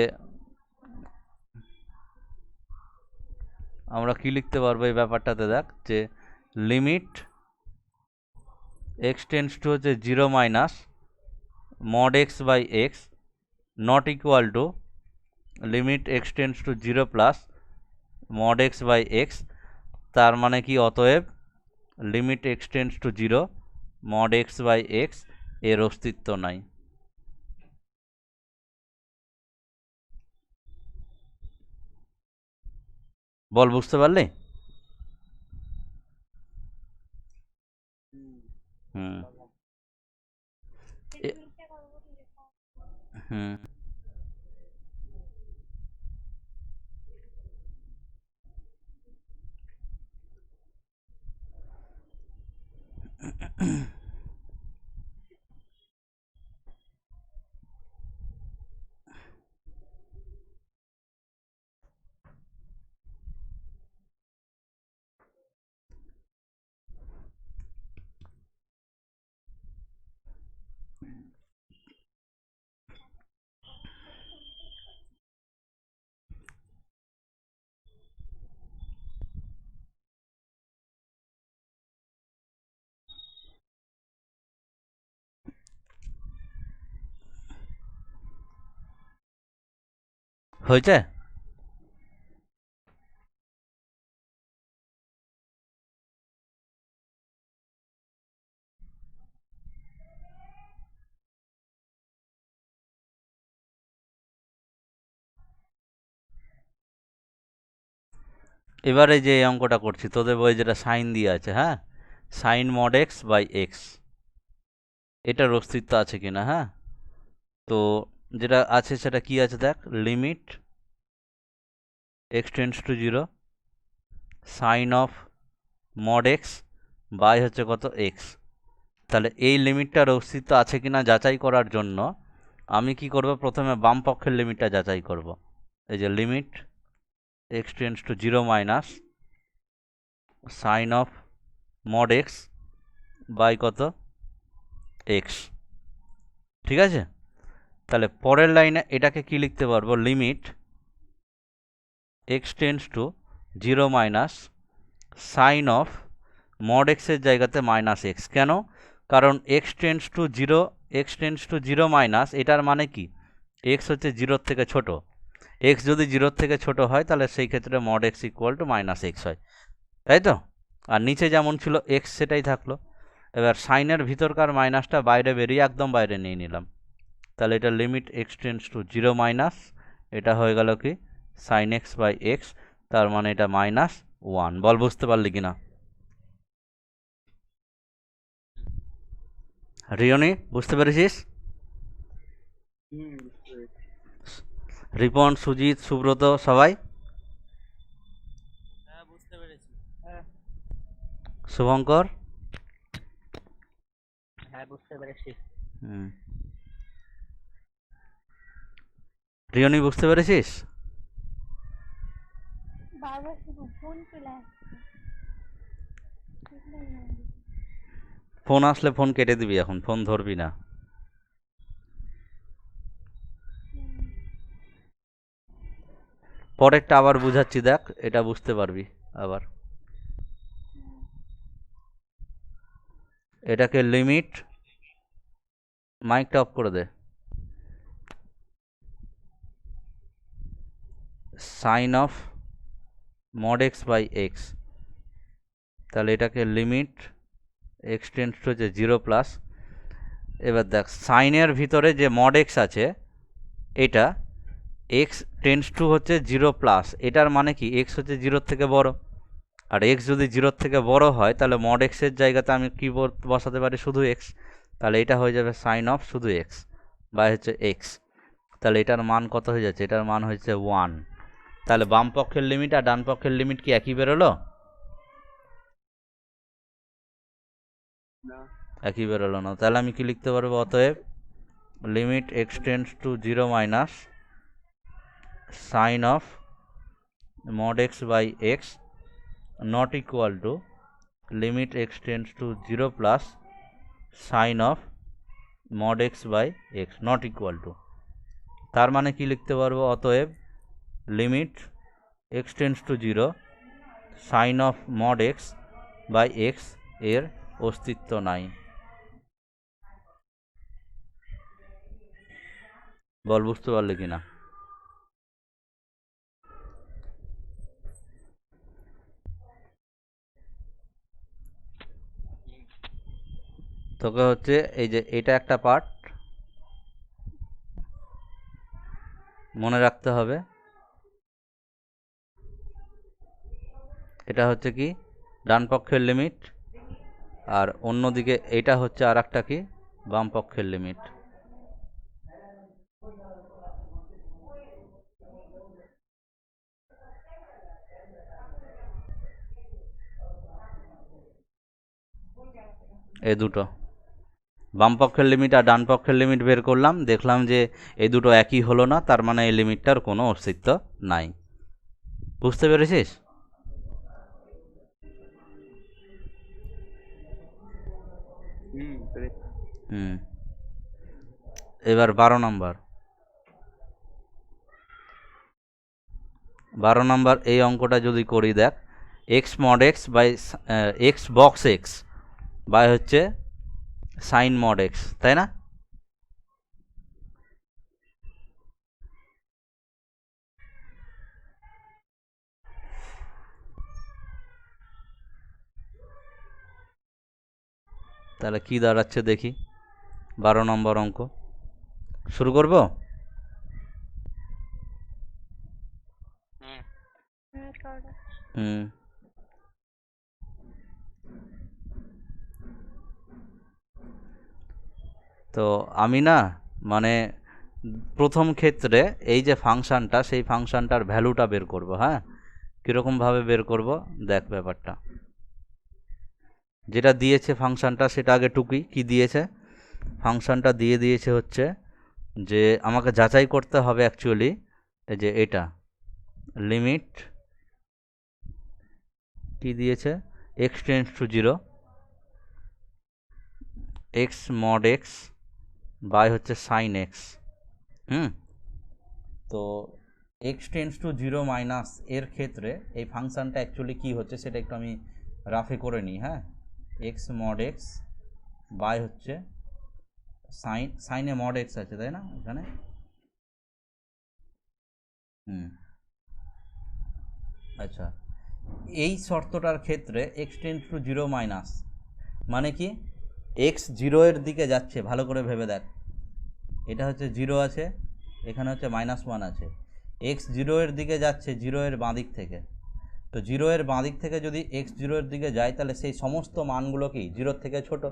আমরা কি লিখতে পারবো এই ব্যাপারটাতে দেখ, যে লিমিট এক্স টেন্স টু হচ্ছে zero minus mod x by x not equal to limit x tends to zero plus mod x by x. তার মানে কি, অতএব limit x tends to zero mod x by x এর অস্তিত্ব নাই। বল বুঝতে পারলি? হুম। এ- তিনটা করবো ঠিক আছে। হুম। হয়েছে? এবারে যে এই অঙ্কটা করছি তোদের বই যেটা সাইন দিয়ে আছে, হ্যাঁ, sine mod x by x, এটার অস্তিত্ব আছে কিনা, হ্যাঁ। তো যেটা আছে সেটা কি আছে দেখ, limit x tends to zero sine of mod x by হচ্ছে কত এক্স। তাহলে এই লিমিটটার অস্তিত্ব আছে কিনা যাচাই করার জন্য আমি কি করব, প্রথমে বাম পক্ষের লিমিটটা যাচাই করব। এই যে limit x tends to zero minus sine of mod x by কত এক্স, ঠিক আছে। তাহলে পরের লাইনে এটাকে কি লিখতে পারবো, limit x tends to zero minus sine of mod এক্সের জায়গাতে মাইনাস এক্স। কেন? কারণ x tends to zero minus, এটার মানে কি, এক্স হচ্ছে জিরোর থেকে ছোট। এক্স যদি জিরোর থেকে ছোট হয় তাহলে সেই ক্ষেত্রে mod x equal two minus x হয়, তাই তো। আর নিচে যেমন ছিল এক্স সেটাই থাকলো। এবার সাইনের ভিতরকার মাইনাসটা বাইরে বেরিয়ে একদম বাইরে নিয়ে নিলাম। তাহলে এটা limit x tends to zero minus, এটা হয়ে গেল কি সাইন এক্স বাই এক্স, তার মানে এটা মাইনাস ওয়ান। বল বুঝতে পারলি কিনা? রিয়নি বুঝতে পেরেছিস? রিপন, সুজিত, সুব্রত সবাই? হ্যাঁ বুঝতে পেরেছি। শুভঙ্কর? হ্যাঁ বুঝতে পেরেছি। হুম। রিয়নি বুঝতে পেরেছিস? বারবার শুধু ফোন চলে আসছে, বুঝলাম না। ফোন আসলে ফোন কেটে দিবি, এখন ফোন ধরবি না। পরেরটা আবার বুঝাচ্ছি দেখ, এটা বুঝতে পারবি আবার। এটাকে লিমিট, মাইকটা অফ করে দে, sine of mod x by x. তাহলে এটাকে লিমিট এক্স টেন্ডস টু হচ্ছে জিরো প্লাস। এবার দেখ সাইনের ভিতরে যে মড এক্স আছে, এটা এক্স টেন্ডস টু হচ্ছে জিরো প্লাস, এটার মানে কি এক্স হচ্ছে জিরোর থেকে বড়। আর এক্স যদি জিরোর থেকে বড় হয় তাহলে মড এক্সের জায়গাতে আমি কি বসাতে পারি, শুধু এক্স। তাহলে এটা হয়ে যাবে সাইন অফ শুধু এক্স বাই হচ্ছে এক্স। তাহলে এটার মান কত হয়ে যাচ্ছে, এটার মান হচ্ছে ওয়ান। তাহলে বাম পক্ষের লিমিট আর ডান পক্ষের লিমিট কি একই বেরোলো? একই বেরোলো না। তাহলে আমি কি লিখতে পারবো, অতএব limit x tends to zero minus sine of mod x by x not equal to limit x tends to 0 plus sin of mod x by x not equal to, তার মানে কি লিখতে পারবো, অতএব limit x tends to 0 sin of mod x by x এর অস্তিত্ব নাই। বল বুঝতে পারলে কিনা? তোকে হচ্ছে এই যে এটা একটা পার্ট মনে রাখতে হবে, এটা হচ্ছে কি ডান পক্ষের লিমিট, আর অন্যদিকে এটা হচ্ছে আর একটা কি বাম পক্ষের লিমিট। এই দুটো বাম পক্ষের লিমিট আর ডান পক্ষের লিমিট বের করলাম, দেখলাম যে এই দুটো একই হলো না, তার মানে এই লিমিটটার কোনো অস্তিত্ব নাই। বুঝতে পেরেছিস? হুম। এবার 12 নম্বর এই অঙ্কটা যদি করি, দেখ x mod x by x box x by হচ্ছে সাইন মড এক্স, তাই না? তাহলে কি দাঁড়াচ্ছে দেখি, 12 নম্বর অঙ্ক শুরু করব। করো। হুম তো আমি না মানে প্রথম ক্ষেত্রে এই যে ফাংশনটা সেই ফাংশনটার ভ্যালুটা বের করব, হ্যাঁ। কীরকমভাবে বের করব দেখ ব্যাপারটা। যেটা দিয়েছে ফাংশনটা সেটা আগে টুকি কি দিয়েছে। ফাংশনটা দিয়ে দিয়েছে হচ্ছে যে আমাকে যাচাই করতে হবে অ্যাকচুয়ালি এই যে এটা লিমিট কি দিয়েছে x tends to 0 x mod x by হচ্ছে সাইন x। তো x টেন্ডস টু 0 মাইনাস এর ক্ষেত্রে এই ফাংশনটা অ্যাকচুয়ালি কি হচ্ছে সেটা একটু আমি রাফে করে নিই, হ্যাঁ। x mod x বাই হচ্ছে সাইনে mod x আছে তাই না এখানে। আচ্ছা, এই শর্তটার ক্ষেত্রে x টেন্ডস টু 0 মাইনাস মানে কি x 0 এর দিকে যাচ্ছে, ভালো করে ভেবে দেখ। এটা হচ্ছে 0 আছে, এখানে হচ্ছে -1 আছে। x 0 এর দিকে যাচ্ছে 0 এর বাঁ দিক থেকে। তো 0 এর বাঁ দিক থেকে যদি x 0 এর দিকে যায় তাহলে সেই সমস্ত মানগুলো কি 0 থেকে ছোট।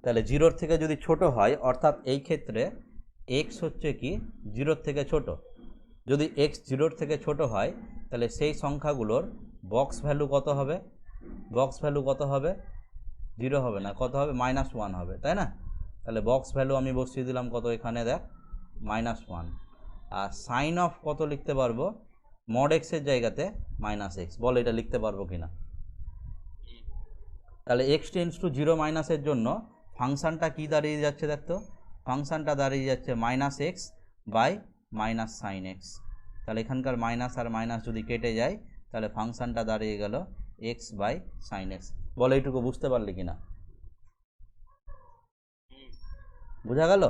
তাহলে 0 থেকে যদি ছোট হয় অর্থাৎ এই ক্ষেত্রে x হচ্ছে কি 0 থেকে ছোট। যদি x 0 থেকে ছোট হয় তাহলে সেই সংখ্যাগুলোর বক্স ভ্যালু কত হবে? বক্স ভ্যালু কত হবে? 0 হবে না, কত হবে? -1 হবে, তাই না? তাহলে বক্স ভ্যালু আমি বসিয়ে দিলাম কত এখানে দেখ -1। আর সাইন অফ কত লিখতে পারবো? মড এক্সের জায়গাতে -x। বল এটা লিখতে পারবো কিনা? তাহলে x টেন্ডস টু 0 মাইনাসের জন্য ফাংশনটা কি দাঁড়িয়ে যাচ্ছে দেখতো? ফাংশনটা দাঁড়িয়ে যাচ্ছে -x বাই সাইন x। তাহলে এখানকার মাইনাস আর মাইনাস যদি কেটে যায় তাহলে ফাংশনটা দাঁড়িয়ে গেল x বাই সাইন x। বলো এইটুকু বুঝতে পারলি কিনা? বোঝা গেল?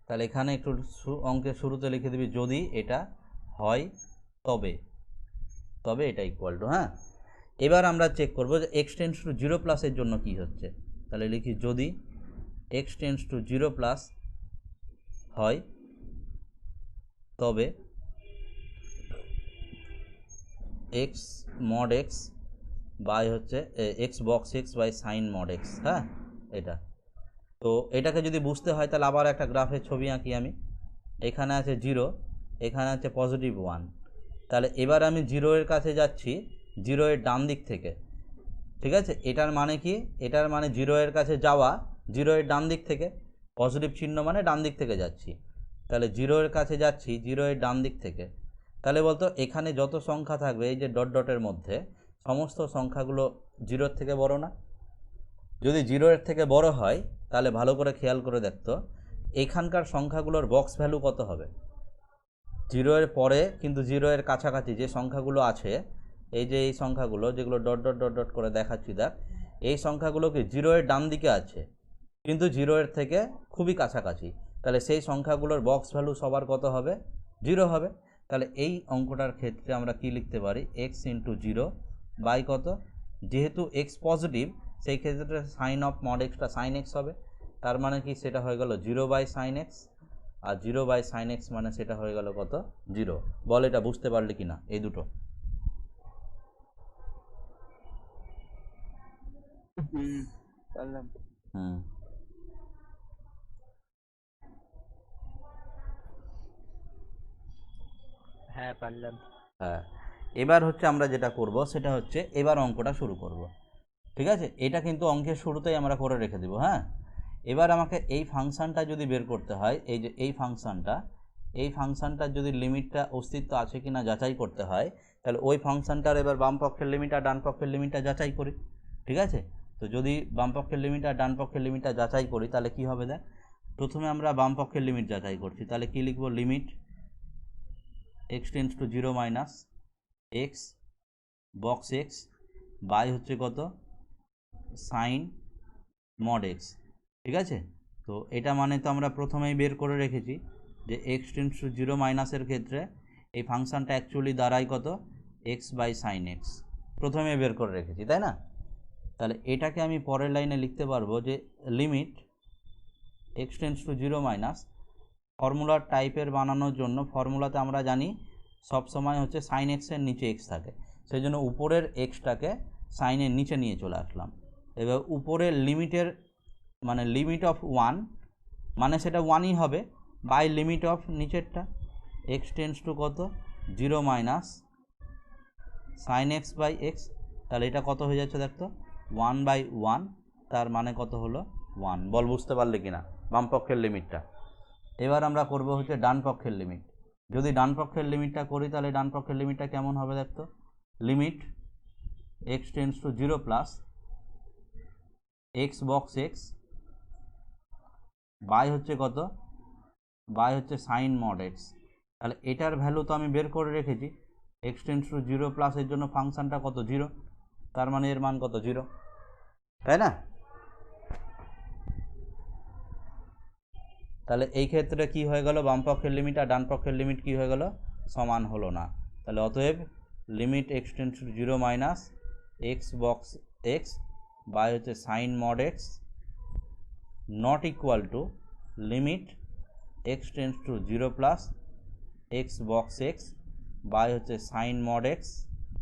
তাহলে এখানে একটু অঙ্কের শুরুতে লিখে দিবি যদি এটা হয় তবে এটা ইকুয়াল টু, হ্যাঁ। এবার আমরা চেক করব যে x টেন্ডস টু 0 প্লাসের জন্য কি হচ্ছে। তাহলে লিখি যদি x টেন্ডস টু 0 প্লাস হয় তবে x mod x বাই হচ্ছে x box x by sine mod x, হ্যাঁ এটা। তো এটাকে যদি বুঝতে হয় তাহলে আবার একটা গ্রাফের ছবি আঁকি আমি। এখানে আছে 0, এখানে আছে +1। তাহলে এবার আমি 0 এর কাছে যাচ্ছি 0 এর ডান দিক থেকে, ঠিক আছে। এটার মানে কি? এটার মানে 0 এর কাছে যাওয়া 0 এর ডান দিক থেকে, পজিটিভ চিহ্ন মানে ডান দিক থেকে যাচ্ছি। তাহলে 0 এর কাছে যাচ্ছি 0 এর ডান দিক থেকে। তাহলে বলতো এখানে যত সংখ্যা থাকবে এই যে ডট ডটের মধ্যে সমস্ত সংখ্যাগুলো 0 থেকে বড় না? যদি 0 এর থেকে বড় হয় তাহলে ভালো করে খেয়াল করে দেখতো এখানকার সংখ্যাগুলোর বক্স ভ্যালু কত হবে? 0 এর পরে কিন্তু 0 এর কাছাকাছি যে সংখ্যাগুলো আছে, এই যে এই সংখ্যাগুলো যেগুলো ডট ডট ডট ডট করে দেখাচ্ছি দেখ, এই সংখ্যাগুলো কি 0 এর ডান দিকে আছে কিন্তু 0 এর থেকে খুবই কাছাকাছি। তাহলে সেই সংখ্যাগুলোর বক্স ভ্যালু সবার কত হবে? 0 হবে। তাহলে এই অঙ্কটার ক্ষেত্রে আমরা কি লিখতে পারি? x ইন্টু 0 বাই কত? যেহেতু x পজিটিভ সেই ক্ষেত্রে সাইন অফ মড এক্সটা সাইন এক্স হবে। তার মানে কি সেটা হয়ে গেল 0 বাই সাইন এক্স। আর 0 বাই সাইন এক্স মানে সেটা হয়ে গেল কত? 0। বল এটা বুঝতে পারলি কিনা এই দুটো? পারলাম। হুম হ্যাঁ পারলাম। হ্যাঁ, এবার হচ্ছে আমরা যেটা করব সেটা হচ্ছে এবার অঙ্কটা শুরু করব, ঠিক আছে। এটা কিন্তু অঙ্কের শুরুতেই আমরা করে রেখে দেবো, হ্যাঁ। এবার আমাকে এই ফাংশনটা যদি বের করতে হয়, এই যে এই ফাংশনটার যদি লিমিটটা অস্তিত্ব আছে কিনা যাচাই করতে হয়, তাহলে ওই ফাংশনটার এবার বাম পক্ষের লিমিট আর ডান পক্ষের লিমিটটা যাচাই করি, ঠিক আছে। তো যদি বাম পক্ষের লিমিট আর ডান পক্ষের লিমিটটা যাচাই করি তাহলে কি হবে দেখ। প্রথমে আমরা বাম পক্ষের লিমিট যাচাই করছি, তাহলে কি লিখব? Limit x tends to 0 minus x box x by হচ্ছে কত? সাইন মড x, ঠিক আছে। তো এটা মানে তো আমরা প্রথমেই বের করে রেখেছি যে x টেন্ডস টু 0 মাইনাসের ক্ষেত্রে এই ফাংশনটা অ্যাকচুয়ালি দাঁড়ায় কত? x বাই সাইন x, প্রথমে বের করে রেখেছি তাই না। তাহলে এটাকে আমি পরের লাইনে লিখতে পারবো যে limit x tends to 0 minus ফর্মুলার টাইপের বানানোর জন্য ফর্মুলাতে আমরা জানি সব সময় হচ্ছে সাইন এক্সের নিচে এক্স থাকে, সেই জন্য উপরের এক্সটাকে সাইনের নিচে নিয়ে চলে আসলাম। এবার উপরের লিমিটের মানে লিমিট অফ 1 মানে সেটা 1ই হবে, বাই লিমিট অফ নিচেরটা এক্স টেন্স টু কত 0 minus sine x by x, তাহলে এটা কত হয়ে যাচ্ছে দেখতো 1/1, তার মানে কত হলো 1। বল বুঝতে পারলে কিনা বাম পক্ষের লিমিটটা। এবার আমরা করব হচ্ছে ডান পক্ষের লিমিট। যদি ডান পক্ষের লিমিটটা করি তাহলে ডান পক্ষের লিমিটটা কেমন হবে দেখতো, limit x tends to 0 plus x box x by হচ্ছে কত, বাই হচ্ছে সাইন মড এক্স। তাহলে এটার ভ্যালু তো আমি বের করে রেখেছি, এক্স টেন্স টু 0 প্লাস এর জন্য ফাংশনটা কত 0, তার মানে এর মান কত 0, তাই না? তাহলে এই ক্ষেত্রে কি হয়ে গেল, বাম পক্ষের লিমিট আর ডান পক্ষের লিমিট কি হয়ে গেল, সমান হলো না। তাহলে অতএব limit x tends to 0 minus x box x by হচ্ছে sine mod x not equal to limit x tends to 0 plus x box x by হচ্ছে সাইন মড এক্স,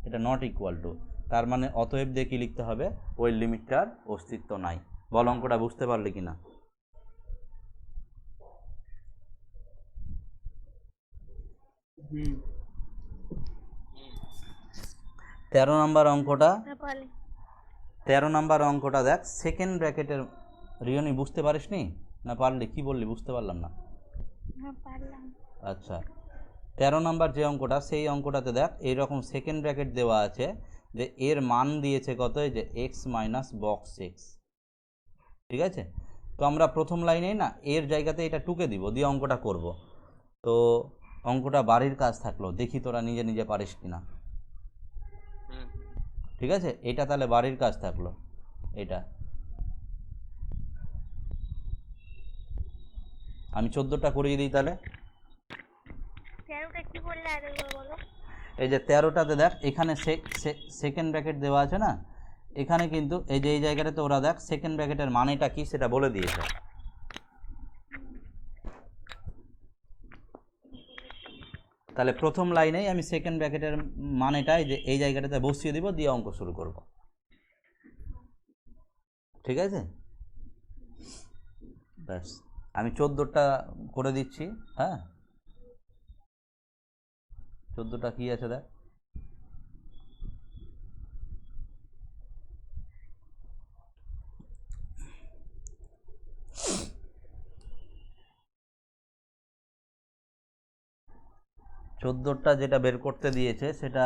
এটা নট ইকুয়াল টু, তার মানে অতএব দিয়ে কি লিখতে হবে, ওই লিমিটটার অস্তিত্ব নাই। বল অঙ্কটা বুঝতে পারলে কিনা? হুম 13 নম্বর অঙ্কটা, হ্যাঁ পারলে। 13 নম্বর অঙ্কটা দেখ, সেকেন্ড ব্র্যাকেটের, রিয়নি বুঝতে পারিস নি না পারলি, কি বললি বুঝতে পারলাম না। হ্যাঁ পারলাম। আচ্ছা 13 নম্বর যে অঙ্কটা, সেই অঙ্কটাতে দেখ এইরকম সেকেন্ড ব্র্যাকেট দেওয়া আছে, যে এর মান দিয়েছে কত, এই যে এক্স মাইনাস বক্স এক্স, ঠিক আছে? তো আমরা প্রথম লাইনেই না এর জায়গাতে এটা টুকে দিব, দিয়ে অঙ্কটা করব। তো অঙ্কটা বাড়ির কাজ থাকলো, দেখি তোরা নিজে নিজে পারিস কিনা, ঠিক আছে? এটা তাহলে বাড়ির কাজ থাকলো, এটা আমি 14টা করিয়ে দিই তাহলে। 13টা কি বললে আরেকবার বলো। এই যে 13টাতে দেখ এখানে সেকেন্ড ব্র্যাকেট দেওয়া আছে না, এখানে কিন্তু এই যে এই জায়গাটাতে ওরা দেখ সেকেন্ড ব্র্যাকেটের মানেটা কি সেটা বলে দিয়েছে। তাহলে প্রথম লাইনেই আমি সেকেন্ড ব্র্যাকেটের মানেটাই যে এই জায়গাটাতে বসিয়ে দিব, দিয়ে অঙ্ক শুরু করব, ঠিক আছে? ব্যাস আমি 14টা করে দিচ্ছি। হ্যাঁ 14টা কি আছে দেখ, চোদ্দোটা যেটা বের করতে দিয়েছে সেটা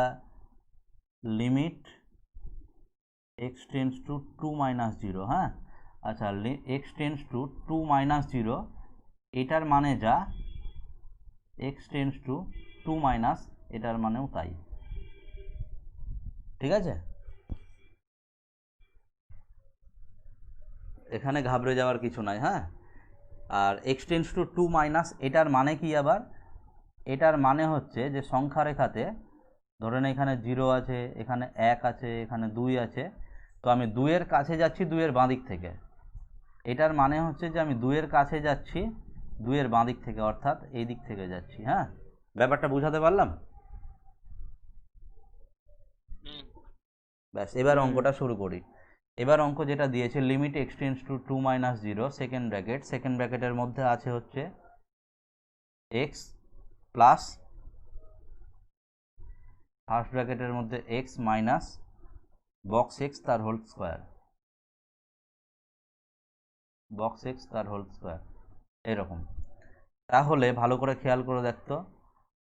limit x tends two 2 minus 0। হ্যাঁ আচ্ছা, এক্স টেন্স টু 2 মাইনাস 0 এটার মানে যা, এক্স টেন্স টু 2 মাইনাস এটার মানেও তাই, ঠিক আছে? এখানে ঘাবড়ে যাওয়ার কিছু নাই। হ্যাঁ আর এক্স টেন্স টু 2 মাইনাস এটার মানে কি, আবার এটার মানে হচ্ছে যে সংখ্যা রেখাতে ধরেন এখানে 0 আছে, এখানে 1 আছে, এখানে 2 আছে, তো আমি 2 এর কাছে যাচ্ছি 2 এর বাঁ দিক থেকে, এটার মানে হচ্ছে যে আমি 2 এর কাছে যাচ্ছি 2 এর বাঁ দিক থেকে, অর্থাৎ এই দিক থেকে যাচ্ছি। হ্যাঁ ব্যাপারটা বুঝাতে পারলাম? ব্যাস এবার অঙ্কটা শুরু করি। এবার অঙ্ক যেটা দিয়েছে limit x tends two 2 minus 0 second bracket, second ব্র্যাকেটের মধ্যে আছে হচ্ছে এক্স প্লাস ফার্স্ট ব্র্যাকেটের মধ্যে এক্স মাইনাস বক্স এক্স তার হোল স্কোয়ার, বক্স এক্স তার হোল স্কোয়ার, এরকম। তাহলে ভালো করে খেয়াল করে দেখতো,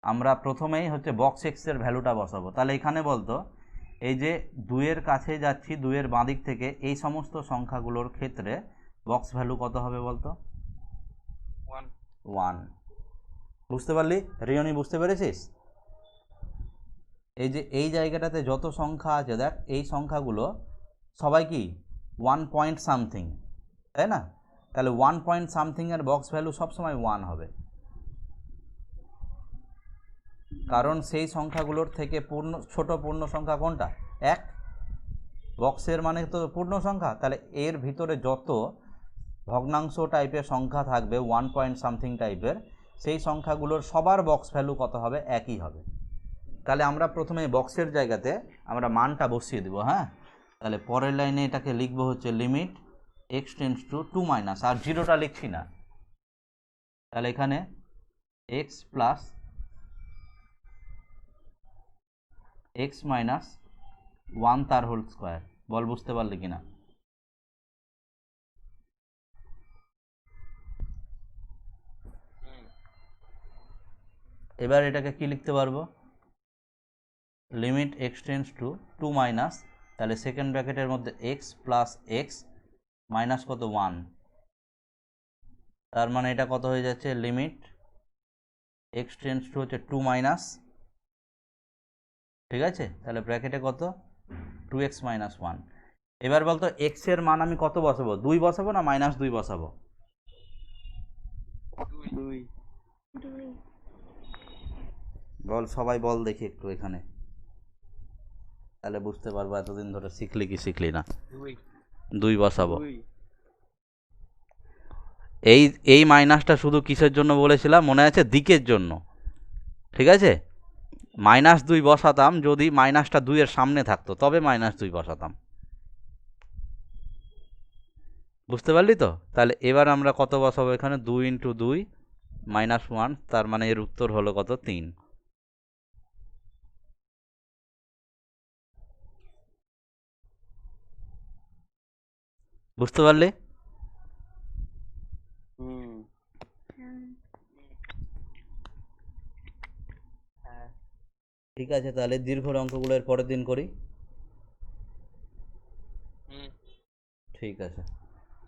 আমরা প্রথমেই হচ্ছে বক্স এক্সের ভ্যালুটা বসাবো। তাহলে এখানে বলতো এই যে 2 এর কাছে যাচ্ছি 2 এর বাঁ দিক থেকে, এই সমস্ত সংখ্যাগুলোর ক্ষেত্রে বক্স ভ্যালু কত হবে বলতো, 1। বুঝতে পারলি রিয়নি, বুঝতে পেরেছিস? এই যে এই জায়গাটাতে যত সংখ্যা আছে দেখ, এই সংখ্যাগুলো সবাই কি 1 পয়েন্ট সামথিং, তাই না? তাহলে 1 পয়েন্ট সামথিং এর বক্স ভ্যালু সবসময় 1 হবে, কারণ সেই সংখ্যাগুলোর থেকে ছোট পূর্ণ সংখ্যা কোনটা, 1। বক্সের মানে তো পূর্ণ সংখ্যা, তাহলে এর ভিতরে যত ভগ্নাংশ টাইপের সংখ্যা থাকবে 1 পয়েন্ট সামথিং টাইপের, সেই সংখ্যাগুলোর সবার বক্স ভ্যালু কত হবে, একই হবে। তাহলে আমরা প্রথমে বক্সের জায়গাতে আমরা মানটা বসিয়ে দেবো। হ্যাঁ, তাহলে পরের লাইনে এটাকে লিখবো হচ্ছে limit x tends to 2 minus, আর জিরোটা লিখছি না। তাহলে এখানে এক্স প্লাস এক্স মাইনাস 1 তার হোল স্কোয়ার। বল বুঝতে পারলি কিনা? এবার এটাকে কি লিখতে পারবো, limit x tends to 2 minus, তাহলে সেকেন্ড ব্র্যাকেটের মধ্যে এক্স প্লাস এক্স মাইনাস কত 1, তার মানে এটা কত হয়ে যাচ্ছে, লিমিট এক্স টেন্ডস টু হচ্ছে 2 মাইনাস, ঠিক আছে। তাহলে ব্র্যাকেটে কত 2x মাইনাস 1। এবার বলতো এক্স এর মান আমি কত বসাবো, 2 বসাবো না -2 বসাবো? 2 2 বল সবাই বল দেখি একটু এখানে, তাহলে বুঝতে পারবো এতদিন ধরে শিখলি কি শিখলি না। 2 বসাবো। 2 এই মাইনাসটা শুধু কিসের জন্য বলেছিলাম মনে আছে, দিকের জন্য, ঠিক আছে। -2 বসাতাম যদি মাইনাসটা 2 এর সামনে থাকতো, তবে -2 বসাতাম। বুঝতে পারলি তো? তাহলে এবার আমরা কত বসাবো এখানে, 2 × 2 -1, তার মানে এর উত্তর হলো কত, 3। বুঝতে পারলি? হুম ঠিক আছে, তাহলে দীর্ঘর অঙ্কগুলো এর পরের দিন করি। ঠিক আছে,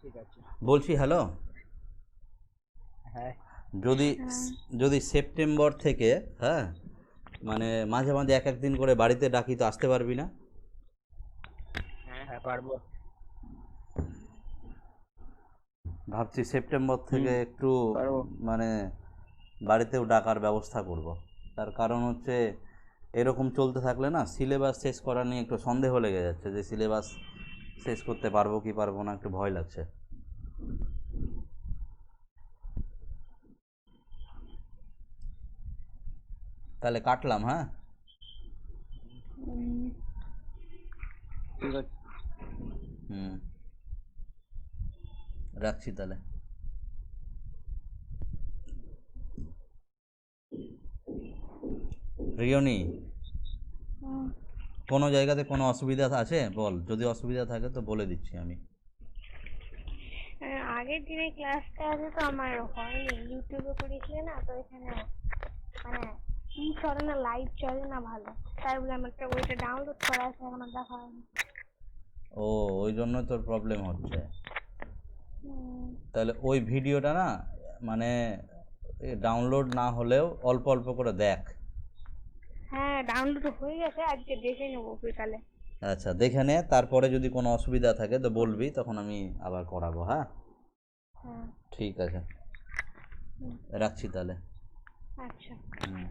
ঠিক আছে। বলছি হ্যালো, হ্যাঁ যদি যদি সেপ্টেম্বর থেকে, হ্যাঁ, মানে মাঝে মাঝে এক দিন করে বাড়িতে ডাকি তো আসতে পারবি না? হ্যাঁ পারবো। ভাবছি সেপ্টেম্বর থেকে একটু পারবো। মানে বাড়িতেও ডাকার ব্যবস্থা করব। তার কারণ হচ্ছে এরকম চলতে থাকলে না সিলেবাস শেষ করা নিয়ে একটু সন্দেহ লেগে যাচ্ছে, যে সিলেবাস শেষ করতে পারবো কি পারবো না, একটু ভয় লাগছে। তাহলে কাটলাম, হ্যাঁ। ঠিক আছে। হুম, রাখছি তাহলে। রিয়নি, কোনো জায়গাতে কোনো অসুবিধা আছে বল, যদি অসুবিধা থাকে তো বলে দিচ্ছি আমি। আগের দিনে ক্লাসটা আছে তো আমার হয়নি, ইউটিউবে করেছিলে না তো, এখানে মানে কি চলে না, লাইভ চলে না ভালো, তাই বলে আমার একটা ওইটা ডাউনলোড করা আছে, এখনো দেখা হয়নি। ও, ওই জন্য তোর প্রবলেম হচ্ছে। তাহলে ওই ভিডিওটা না মানে ডাউনলোড না হলেও অল্প অল্প করে দেখ। হ্যাঁ ডাউনলোড হয়ে গেছে, আজকে দেখে নেবো বিকালে। আচ্ছা, দেখে নে, তারপরে যদি কোনো অসুবিধা থাকে তো বলবি, তখন আমি আবার করাবো। হ্যাঁ, হ্যাঁ ঠিক আছে, রাখছি তাহলে। আচ্ছা। হুম।